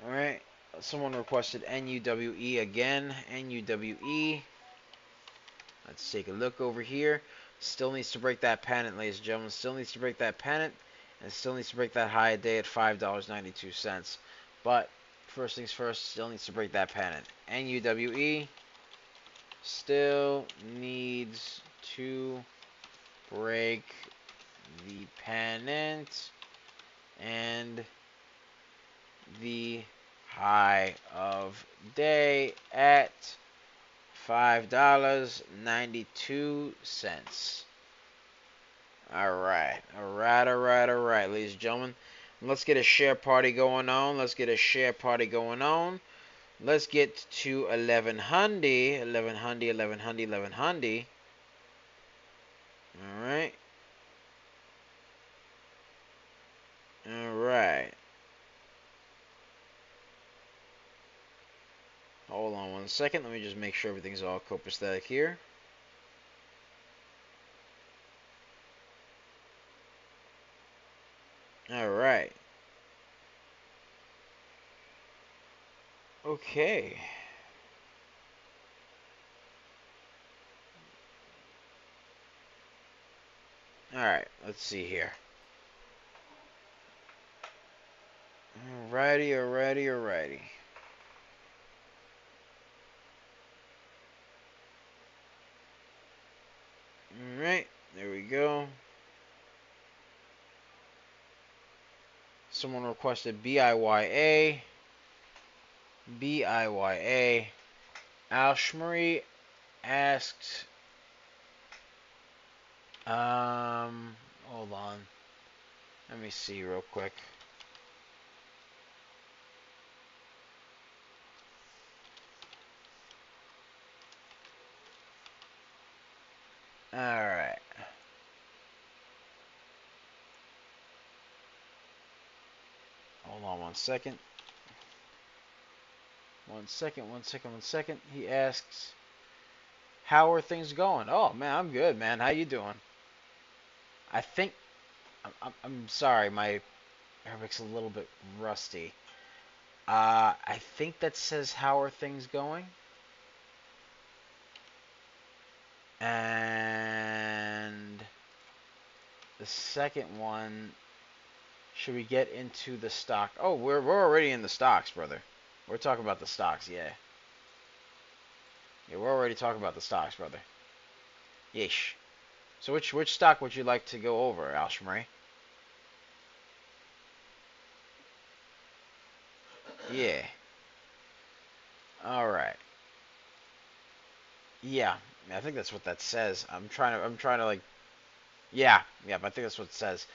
Alright. Someone requested NUWE again. NUWE. Let's take a look over here. Still needs to break that pennant, ladies and gentlemen. Still needs to break that pennant. And still needs to break that high a day at $5.92. But first things first, still needs to break that pennant. NUWE still needs to break the pennant and the high of day at $5.92. Alright, ladies and gentlemen. Let's get a share party going on. Let's get to 1100. Alright. Hold on one second. Let me just make sure everything's all copacetic here. Alright. Okay. Alright, let's see here. Alrighty. Alright, there we go. Someone requested BIYA. Alshmarie asked, hold on. Let me see real quick. Alright. Hold on one second. One second. He asks, how are things going? Oh, man, I'm good, man. How you doing? I think, I'm sorry, my Arabic's a little bit rusty. I think that says, how are things going? And the second one, should we get into the stock? Oh, we're already in the stocks, brother. We're talking about the stocks, yeah. Yeah, we're already talking about the stocks, brother. Yeesh. So which stock would you like to go over, Alshmarie? Yeah. Alright. Yeah. I think that's what that says. I'm trying to like, yeah, I think that's what it says.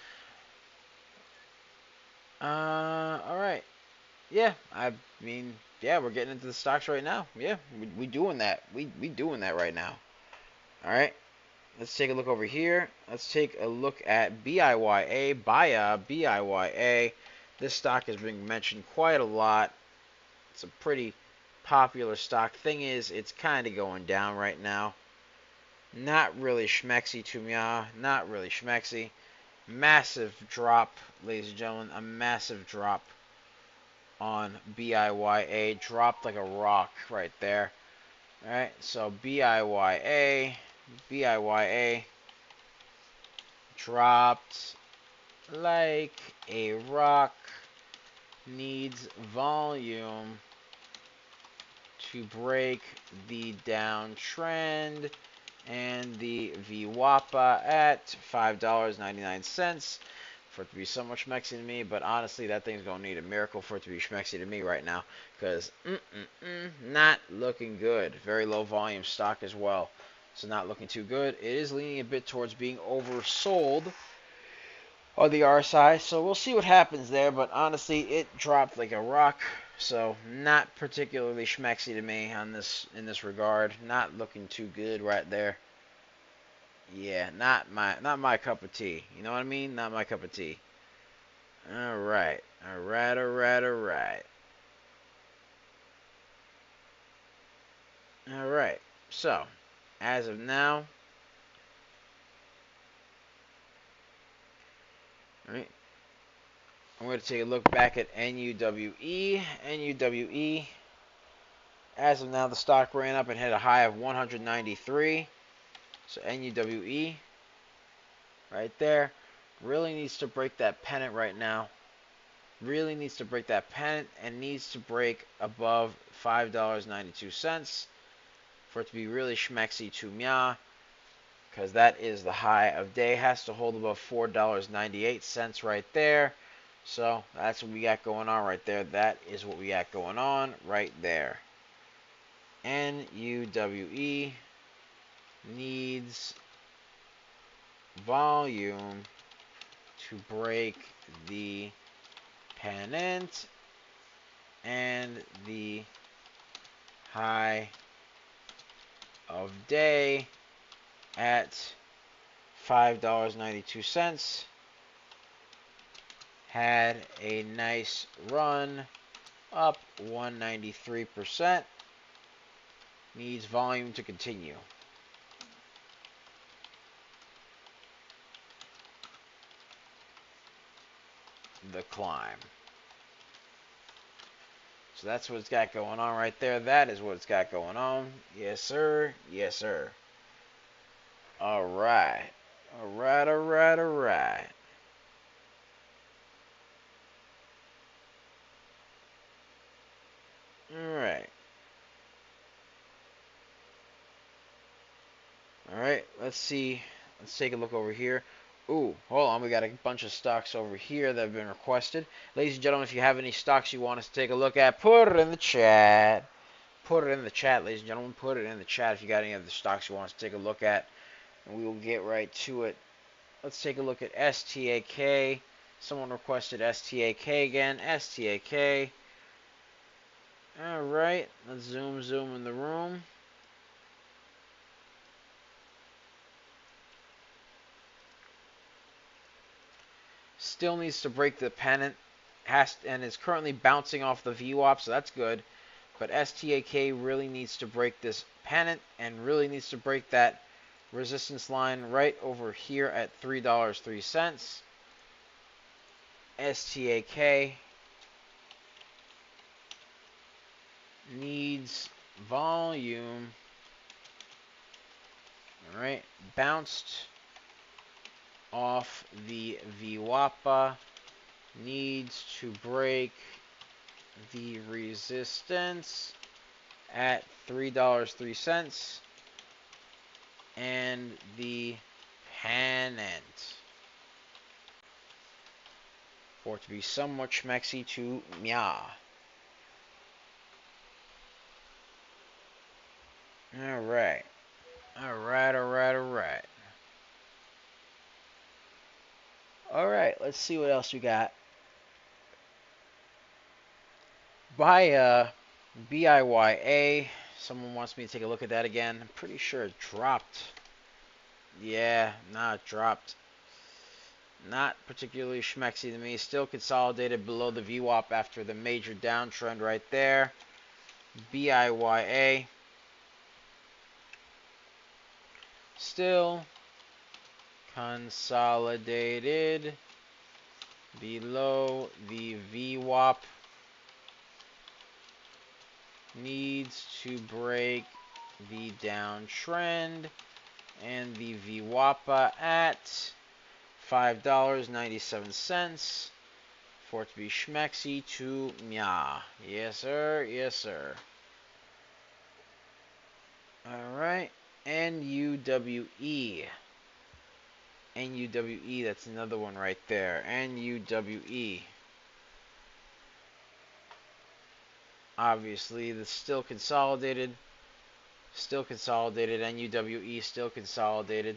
Alright. Yeah, I mean, yeah, we're getting into the stocks right now. Yeah, we doing that. We doing that right now. Alright. Let's take a look over here. Let's take a look at BIYA. This stock has been mentioned quite a lot. It's a pretty popular stock. Thing is, it's kind of going down right now. Not really schmexy to me. Not really schmexy. Massive drop, ladies and gentlemen. A massive drop on BIYA. Dropped like a rock right there. Alright, so BIYA dropped like a rock. Needs volume to break the downtrend, and the VWAPA at $5.99 for it to be so much schmexy to me. But honestly, that thing's gonna need a miracle for it to be schmexy to me right now, because not looking good. Very low volume stock as well, so not looking too good. It is leaning a bit towards being oversold on the RSI, so we'll see what happens there. But honestly, it dropped like a rock. So not particularly schmexy to me on this in this regard. Not looking too good right there. Yeah, not my cup of tea. You know what I mean? Not my cup of tea. All right. All right, all right, all right. All right. So, as of now, all right, I'm going to take a look back at NUWE. NUWE, as of now, the stock ran up and hit a high of 193. So NUWE, right there, really needs to break that pennant right now. Really needs to break that pennant and needs to break above $5.92 for it to be really schmexy to mya, because that is the high of day. Has to hold above $4.98 right there. So that's what we got going on right there. That is what we got going on right there. NUWE needs volume to break the pennant and the high of day at $5.92. Had a nice run up 193%. Needs volume to continue. The climb. So that's what it's got going on right there. That is what it's got going on. Yes, sir. Yes, sir. All right. All right, all right, all right. All right. All right, let's see. Let's take a look over here. Ooh, hold on. We got a bunch of stocks over here that have been requested. Ladies and gentlemen, if you have any stocks you want us to take a look at, put it in the chat. Put it in the chat, ladies and gentlemen. Put it in the chat if you got any other stocks you want us to take a look at. And we will get right to it. Let's take a look at STKH. Someone requested STKH again. STKH. All right, let's zoom in the room. Still needs to break the pennant, and is currently bouncing off the VWAP, so that's good. But STKH really needs to break this pennant and really needs to break that resistance line right over here at $3.03. STKH needs volume. All right, bounced off the VWAPA, needs to break the resistance at $3.03 and the pennant for it to be somewhat schmexy to mya. All right. All right, all right, all right. All right, let's see what else we got. BIYA. Someone wants me to take a look at that again. I'm pretty sure it dropped. Yeah, it dropped. Not particularly schmexy to me. Still consolidated below the VWAP after the major downtrend right there. BIYA. Still consolidated below the VWAP. Needs to break the downtrend and the VWAPA at $5.97 for it to be schmexy to mya. Yes, sir. Yes, sir. All right. NUWE. NUWE. That's another one right there. NUWE. Obviously, the still consolidated. Still consolidated. NUWE still consolidated.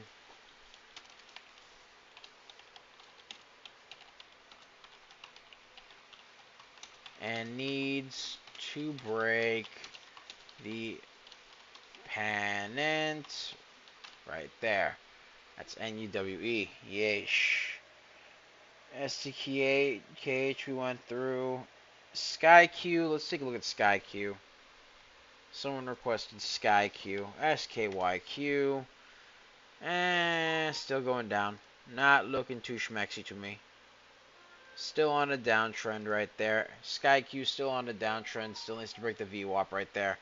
and needs to break the pennant right there. That's NUWE. Yeesh. STKH we went through. SkyQ. Let's take a look at SkyQ. Someone requested SkyQ. SKYQ. And still going down. Not looking too schmexy to me. Still on a downtrend right there. SkyQ still on a downtrend. Still needs to break the VWAP right there.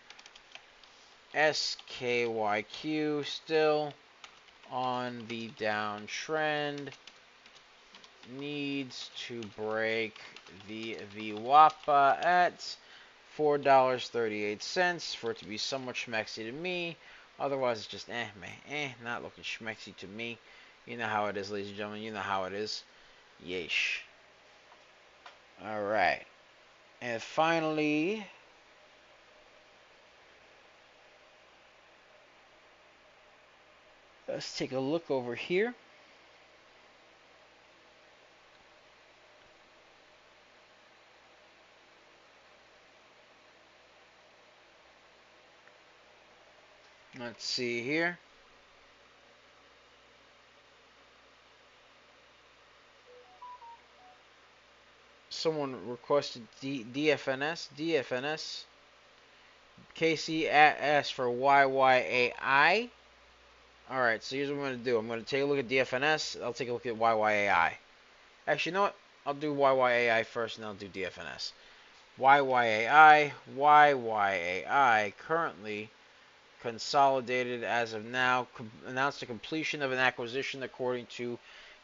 SKYQ still on the downtrend. Needs to break the VWAP at $4.38 for it to be somewhat schmexy to me. Otherwise, it's just not looking schmexy to me. You know how it is, ladies and gentlemen. You know how it is. Yeesh. Alright. And finally, let's take a look over here. Let's see here. Someone requested DFNS. DFNS. Casey asked for YYAI. Alright, so here's what I'm going to do. I'm going to take a look at DFNS. I'll take a look at YYAI. Actually, you know what? I'll do YYAI first, and then I'll do DFNS. YYAI currently consolidated as of now. Announced the completion of an acquisition according to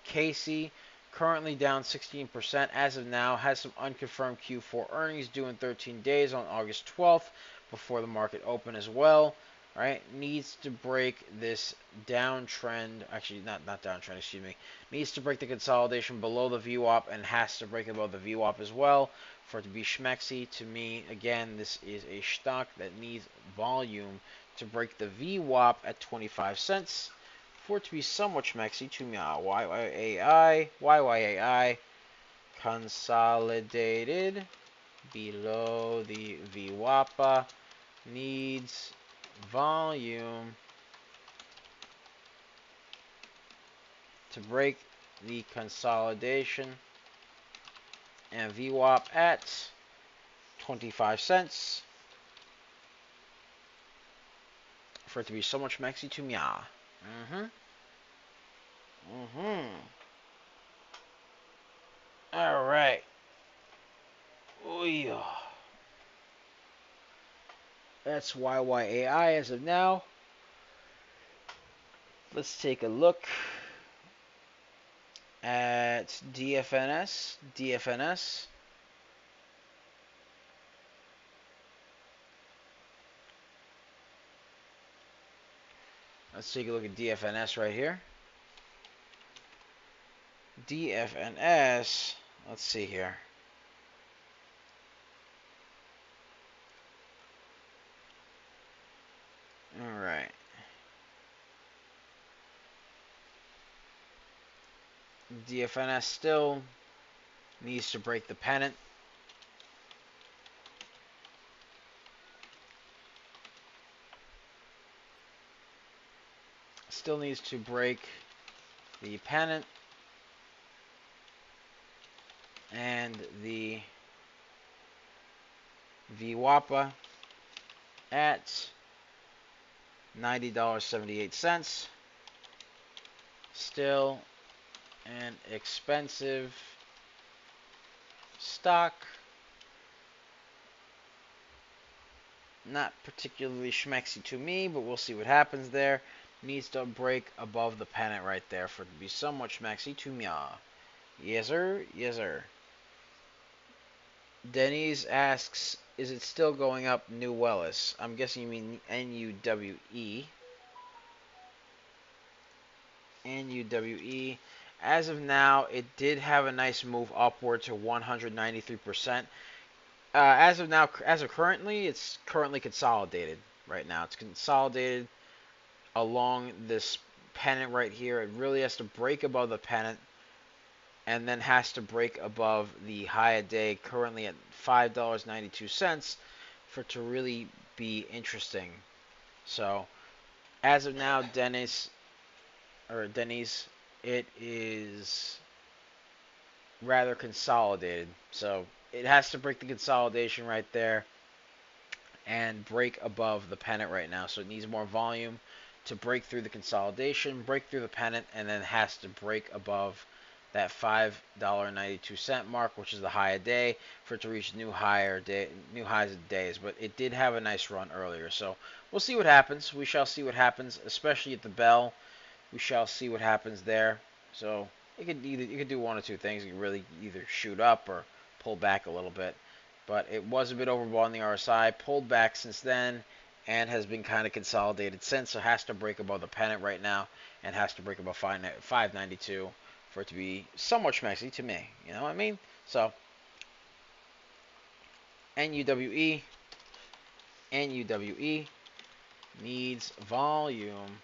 Casey. Currently down 16% as of now. Has some unconfirmed Q4 earnings due in 13 days on August 12th before the market open as well. Right, needs to break this downtrend. Actually, not downtrend. Excuse me. Needs to break the consolidation below the VWAP and has to break above the VWAP as well for it to be schmexy to me. Again, this is a stock that needs volume to break the VWAP at 25 cents for it to be somewhat schmexy to me. YYAI consolidated below the VWAP, needs volume to break the consolidation and VWAP at 25 cents for it to be so much maxi to me. All right. Oh yeah. That's YYAI as of now. Let's take a look at DFNS. DFNS. Let's take a look at DFNS right here. DFNS. Let's see here. All right. DFNS still needs to break the pennant. Still needs to break the pennant and the VWAPA at $90.78. Still an expensive stock. Not particularly schmexy to me, but we'll see what happens there. Needs to break above the pennant right there for it to be somewhat schmexy to me. Yes, sir. Yes, sir. Denise asks, is it still going up, NUWE? I'm guessing you mean NUWE. NUWE. As of now, it did have a nice move upward to 193%. As of now, as of currently, it's currently consolidated right now. It's consolidated along this pennant right here. It really has to break above the pennant and then has to break above the high a day currently at $5.92 for it to really be interesting. So as of now, Denny's, it is rather consolidated. So it has to break the consolidation right there and break above the pennant right now. So it needs more volume to break through the consolidation, break through the pennant, and then has to break above that $5.92 mark, which is the high a day, for it to reach new highs of days. But it did have a nice run earlier, so we'll see what happens. We shall see what happens, especially at the bell. We shall see what happens there. So it could do one or two things. It could really either shoot up or pull back a little bit. But it was a bit overbought on the RSI, pulled back since then, and has been kind of consolidated since. So has to break above the pennant right now, and has to break above 592 for it to be somewhat schmexy to me. You know what I mean? So NUWE needs volume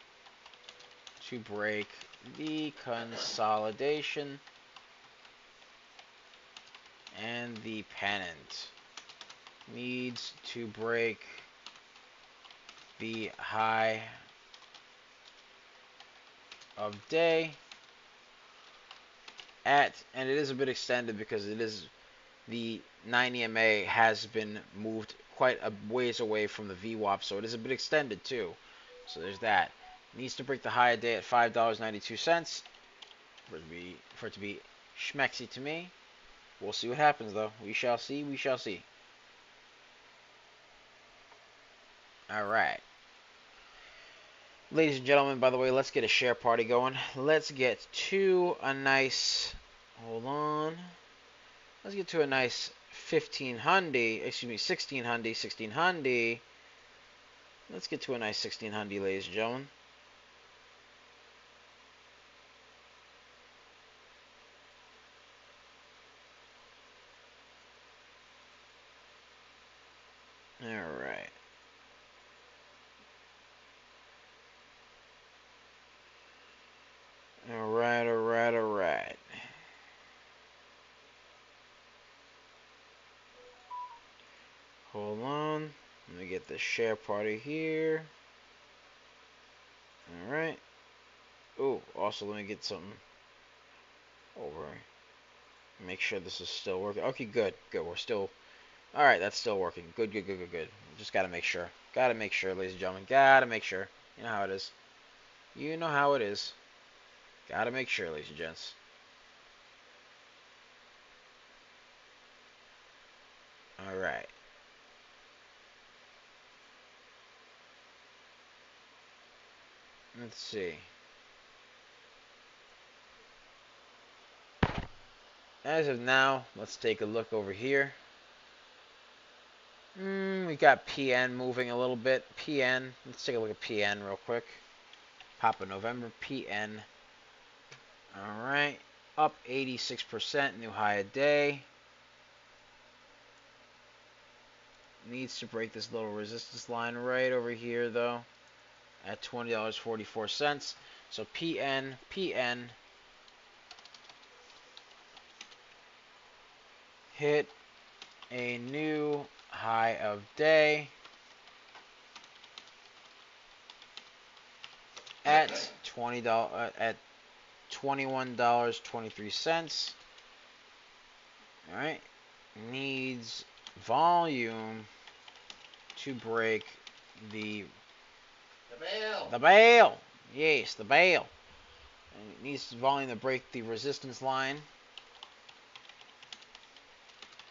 to break the consolidation and the pennant needs to break the high of day at, and it is a bit extended because it is the 9 EMA has been moved quite a ways away from the VWAP, so it is a bit extended too. So there's that. Needs to break the high of day at $5.92 for it to be schmexy to me. We'll see what happens though. We shall see. We shall see. All right. Ladies and gentlemen, by the way, let's get a share party going. Let's get to a nice, hold on. Let's get to a nice 1600. Let's get to a nice 1600, ladies and gentlemen. All right. All right. Hold on. Let me get the share party here. All right. Oh, also let me get something over. Make sure this is still working. Okay, good. We're still. All right, that's still working. Good. Just gotta make sure. Ladies and gentlemen. Gotta make sure. You know how it is. Gotta make sure, ladies and gents. All right. Let's see. As of now, let's take a look over here. We got PN moving a little bit. PN. Let's take a look at PN real quick. Papa November PN. All right. Up 86%. New high a day. Needs to break this little resistance line right over here, though, at $20.44. So PN hit a new high of day at $21.23. All right. Needs volume to break the bail. Yes, the bail. And it needs volume to break the resistance line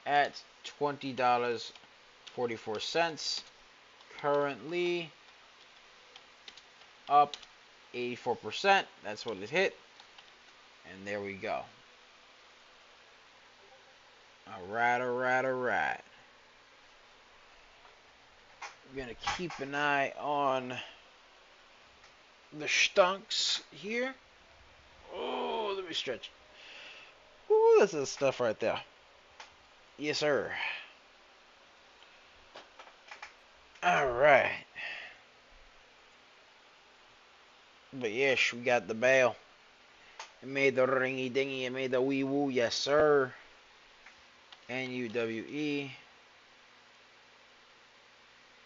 at $20.44. Currently up 84%. That's what it hit. And there we go. All right. We're going to keep an eye on the stunks here. Oh, let me stretch. Oh, that's the stuff right there. Yes, sir. All right. But yes, we got the bail. It made the ringy dingy. It made the wee woo. Yes, sir. NUWE.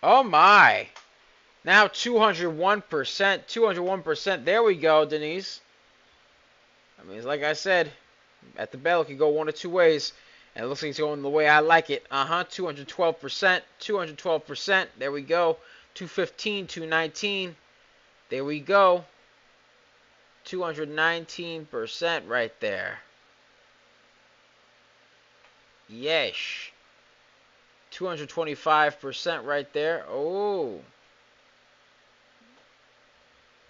Oh my. Now 201%. 201%. There we go, Denise. I mean, like I said, at the bell it could go one of two ways. And it looks like it's going the way I like it. 212%. 212%. There we go. 215, 219. There we go. 219% right there. Yes. 225% right there. Oh.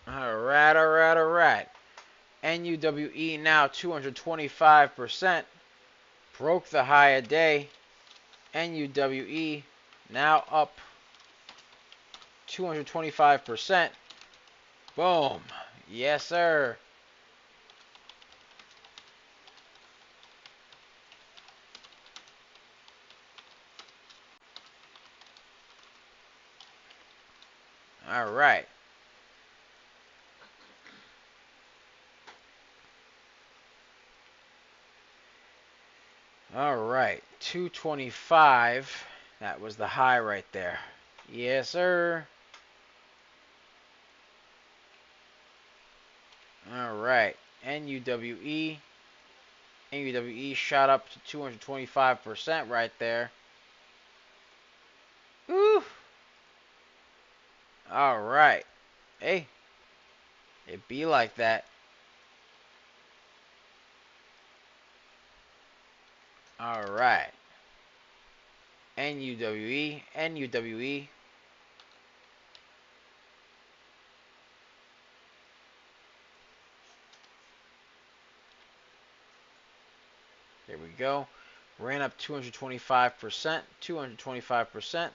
Alright, alright, alright. NUWE now 225%. Broke the high a day. NUWE now up 225%. Boom. Yes, sir. All right. All right. 225. That was the high right there. Yes, sir. All right. NUWE. NUWE shot up to 225% right there. Woo. All right. Hey. It be like that. All right. NUWE. NUWE. There we go. Ran up 225%. 225%.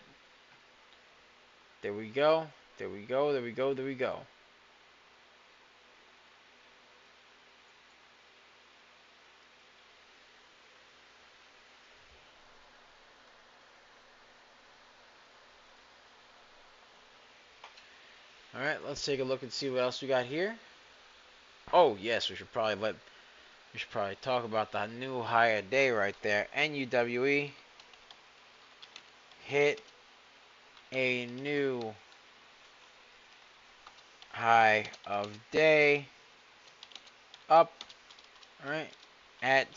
There we go. There we go. There we go. There we go. All right, let's take a look and see what else we got here. Oh yes, we should probably talk about the new high a day right there. NUWE hit a new high of day up, all right, at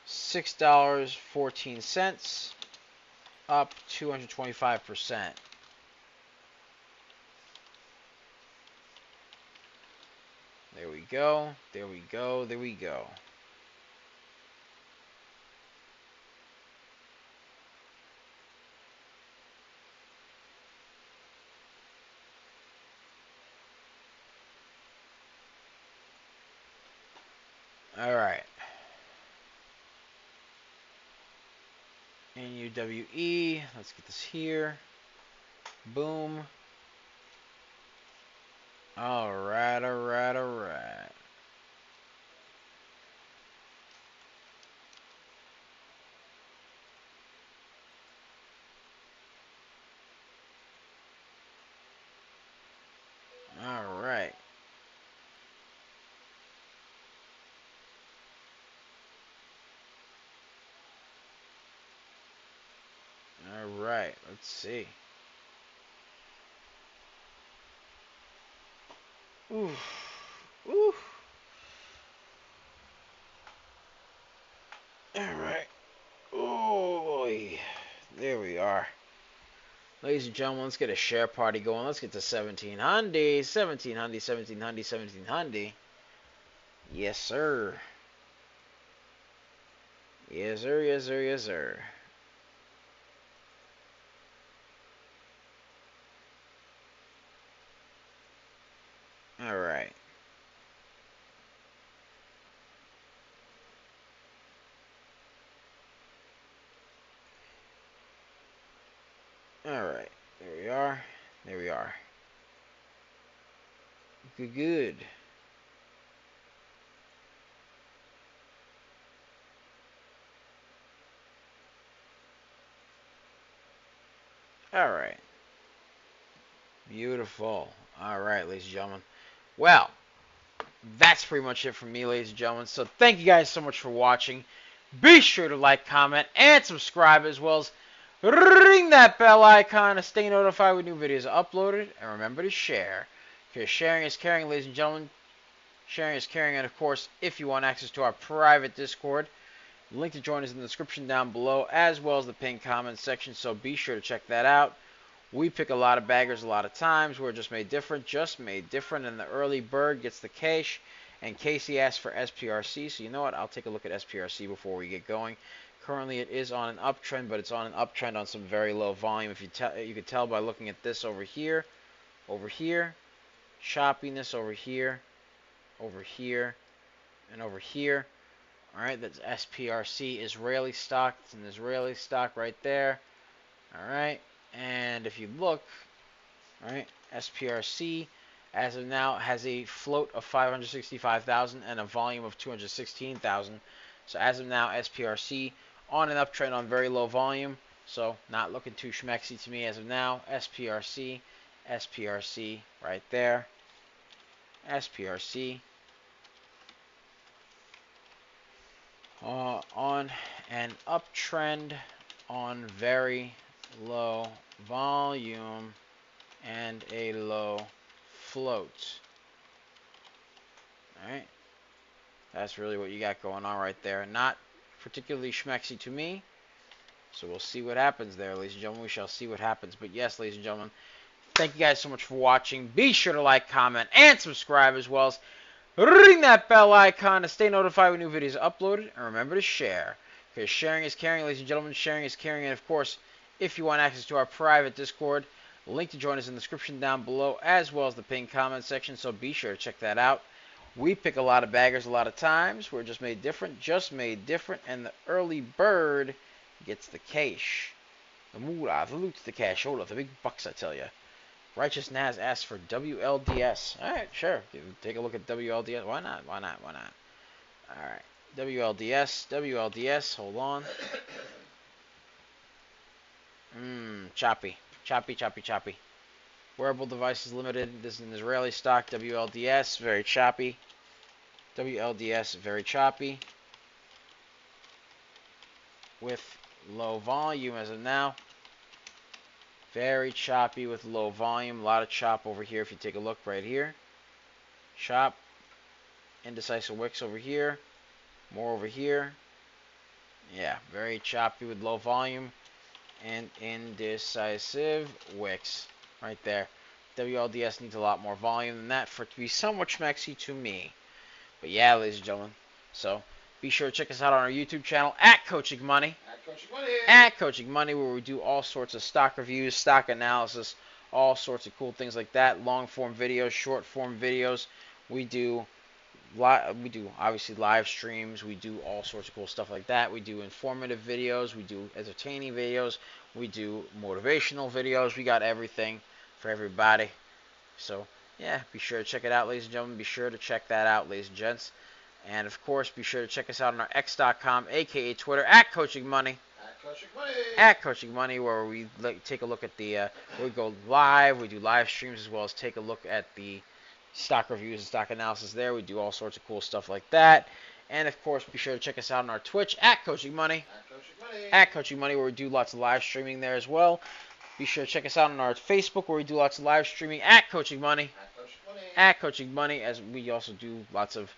$6.14, up 225%. There we go. There we go. There we go. All right. NUWE. Let's get this here. Boom. All right. All right. All right. All right. All right. Let's see. Ooh. Ooh. All right. Oh, there we are. Ladies and gentlemen, let's get a share party going. Let's get to 1700. 1700. 1700. 1700. Yes, sir. Yes, sir. Yes, sir. Yes, sir. All right. All right. There we are. There we are. Good, good. All right. Beautiful. All right, ladies and gentlemen. Well, that's pretty much it from me, ladies and gentlemen. So thank you guys so much for watching. Be sure to like, comment, and subscribe, as well as ring that bell icon to stay notified when new videos are uploaded. And remember to share, because sharing is caring, ladies and gentlemen. Sharing is caring. And of course, if you want access to our private Discord, the link to join is in the description down below, as well as the pinned comment section. So be sure to check that out. We pick a lot of baggers a lot of times. We're just made different. And the early bird gets the cash. And Casey asked for SPRC. So you know what? I'll take a look at SPRC before we get going. Currently, it is on an uptrend, but it's on an uptrend on some very low volume. If you could tell by looking at this over here, choppiness over here, and over here. All right, that's SPRC, Israeli stock. It's an Israeli stock right there. All right. And if you look, all right, SPRC as of now has a float of 565,000 and a volume of 216,000. So as of now, SPRC on an uptrend on very low volume. So not looking too schmexy to me as of now. SPRC right there. SPRC on an uptrend on very low volume and a low float. Alright, that's really what you got going on right there. Not particularly schmexy to me, so we'll see what happens there, ladies and gentlemen. We shall see what happens. But yes, ladies and gentlemen, thank you guys so much for watching. Be sure to like, comment, and subscribe, as well as ring that bell icon to stay notified when new videos are uploaded. And remember to share, because sharing is caring, ladies and gentlemen. Sharing is caring. And of course, if you want access to our private Discord, the link to join is in the description down below, as well as the pinned comment section. So be sure to check that out. We pick a lot of baggers a lot of times. We're just made different. And the early bird gets the cash. The moolah, the loot, the cash. Hold up, the big bucks, I tell you. Righteous Naz asks for WLDS. Alright, sure. Take a look at WLDS. Why not? Alright. WLDS. Hold on. Choppy. Wearable devices limited. This is an Israeli stock. WLDS, very choppy. With low volume as of now. Very choppy with low volume. A lot of chop over here if you take a look right here. Chop. Indecisive wicks over here. More over here. Yeah, very choppy with low volume. And indecisive wicks right there. WLDS needs a lot more volume than that for it to be somewhat schmexy to me. But yeah, ladies and gentlemen. So be sure to check us out on our YouTube channel at CoachNickMoney. At CoachNickMoney, where we do all sorts of stock reviews, stock analysis, all sorts of cool things like that. Long form videos, short form videos. We do obviously live streams. We do all sorts of cool stuff like that. We do informative videos. We do entertaining videos. We do motivational videos. We got everything for everybody. So yeah, be sure to check it out, ladies and gentlemen. Be sure to check that out, ladies and gents. And of course, be sure to check us out on our X.com, aka Twitter, at CoachNickMoney. At CoachNickMoney, where we take a look at the we go live. We do live streams, as well as take a look at the stock reviews and stock analysis there. We do all sorts of cool stuff like that. And of course, be sure to check us out on our Twitch at CoachNickMoney. At CoachNickMoney, where we do lots of live streaming there as well. Be sure to check us out on our Facebook, where we do lots of live streaming at CoachNickMoney. At CoachNickMoney, as we also do lots of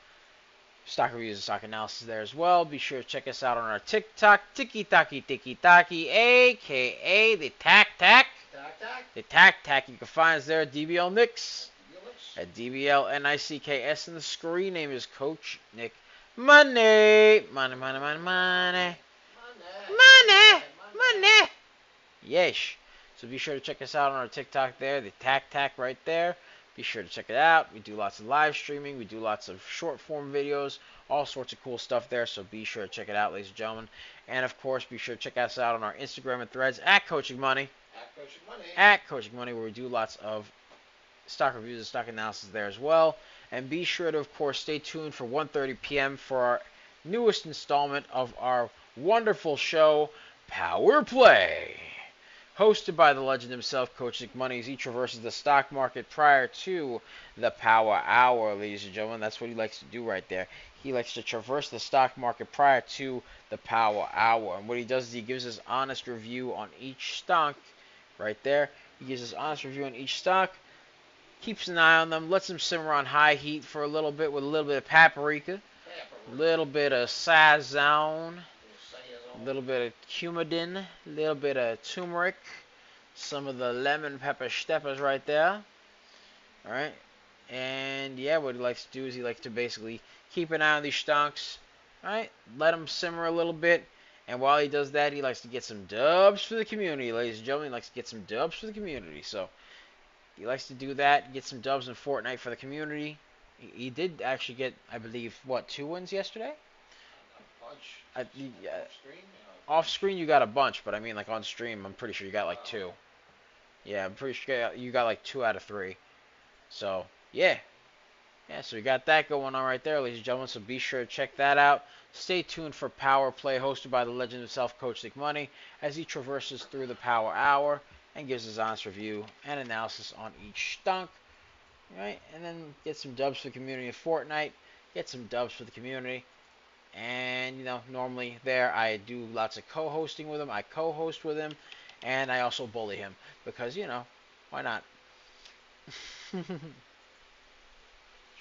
stock reviews and stock analysis there as well. Be sure to check us out on our TikTok, Tiki-Taki, a.k.a. the Tac. The Tac. You can find us there at DBL Nicks. At DBL NICKS, and the screen name is Coach Nick Money. Money. Yes. So be sure to check us out on our TikTok there, the Tac right there. Be sure to check it out. We do lots of live streaming. We do lots of short form videos. All sorts of cool stuff there. So be sure to check it out, ladies and gentlemen. And of course, be sure to check us out on our Instagram and Threads at CoachNickMoney. At CoachNickMoney, where we do lots of stock reviews and stock analysis there as well. And be sure to, of course, stay tuned for 1:30 p.m. for our newest installment of our wonderful show, Power Play, hosted by the legend himself, Coach Nick Money, as he traverses the stock market prior to the Power Hour, ladies and gentlemen. That's what he likes to do right there. He likes to traverse the stock market prior to the Power Hour. And what he does is he gives his honest review on each stock right there. He gives his honest review on each stock, keeps an eye on them, lets them simmer on high heat for a little bit with a little bit of paprika, a little bit of sazon, a little bit of cumin, a little bit of turmeric, some of the lemon pepper steppers right there. All right. And yeah, what he likes to do is he likes to basically keep an eye on these stocks. All right. Let them simmer a little bit. And while he does that, he likes to get some dubs for the community, ladies and gentlemen. He likes to get some dubs for the community. So he likes to do that, get some dubs in Fortnite for the community. He did actually get, I believe, what, 2 wins yesterday? A bunch. Off screen you got a bunch, but I mean, like on stream, I'm pretty sure you got like 2. Yeah, I'm pretty sure you got like 2 out of 3. So yeah. Yeah, so we got that going on right there, ladies and gentlemen. So be sure to check that out. Stay tuned for Power Play, hosted by the legend himself, Coach Nick Money, as he traverses through the Power Hour and gives his honest review and analysis on each stock. Right? And then get some dubs for the community of Fortnite. Get some dubs for the community. And, you know, normally there I do lots of co-hosting with him. I co-host with him. And I also bully him. Because, you know, why not?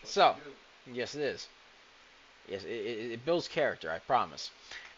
So, yes it is. Yes, it builds character, I promise.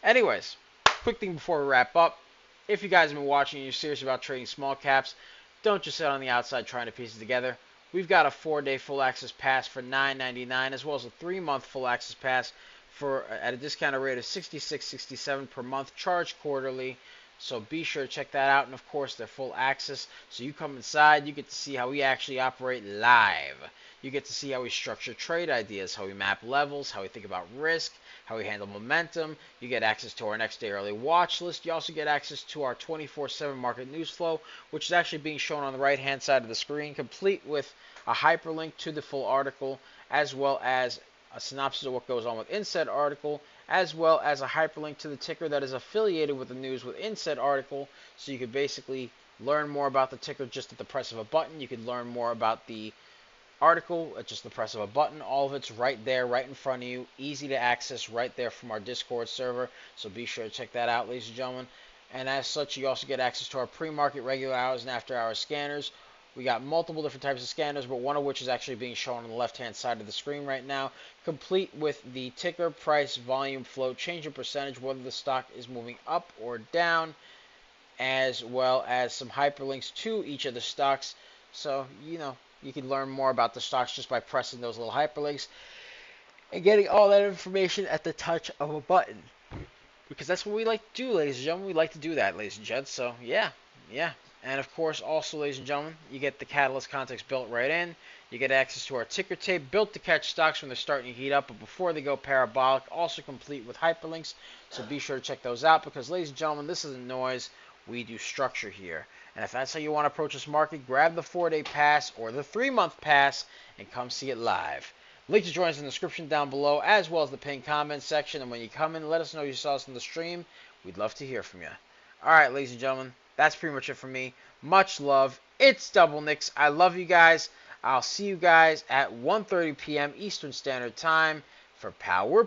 Anyways, quick thing before we wrap up. If you guys have been watching and you're serious about trading small caps, don't just sit on the outside trying to piece it together. We've got a 4-day full access pass for $9.99, as well as a 3-month full access pass for at a discounted rate of $66.67 per month, charged quarterly. So be sure to check that out. And of course, they're full access. So you come inside, you get to see how we actually operate live. You get to see how we structure trade ideas, how we map levels, how we think about risk, how we handle momentum. You get access to our next day early watch list. You also get access to our 24/7 market news flow, which is actually being shown on the right-hand side of the screen, complete with a hyperlink to the full article, as well as a synopsis of what goes on within said article, as well as a hyperlink to the ticker that is affiliated with the news within said article. So you could basically learn more about the ticker just at the press of a button. You could learn more about the article at just the press of a button. All of it's right there, right in front of you, easy to access right there from our Discord server. So be sure to check that out, ladies and gentlemen. And as such, you also get access to our pre-market, regular hours, and after-hours scanners. We got multiple different types of scanners, but one of which is actually being shown on the left-hand side of the screen right now, complete with the ticker, price, volume, flow, change in percentage, whether the stock is moving up or down, as well as some hyperlinks to each of the stocks. So, you know, you can learn more about the stocks just by pressing those little hyperlinks and getting all that information at the touch of a button. Because that's what we like to do, ladies and gentlemen. We like to do that, ladies and gents. So, yeah. And, of course, also, ladies and gentlemen, you get the Catalyst context built right in. You get access to our ticker tape, built to catch stocks when they're starting to heat up, but before they go parabolic, also complete with hyperlinks. So be sure to check those out because, ladies and gentlemen, this isn't noise. We do structure here. And if that's how you want to approach this market, grab the 4-day pass or the 3-month pass and come see it live. Link to join us in the description down below, as well as the pinned comment section. And when you come in, let us know you saw us in the stream. We'd love to hear from you. All right, ladies and gentlemen, that's pretty much it for me. Much love. It's Double Nicks. I love you guys. I'll see you guys at 1:30 p.m. Eastern Standard Time for Power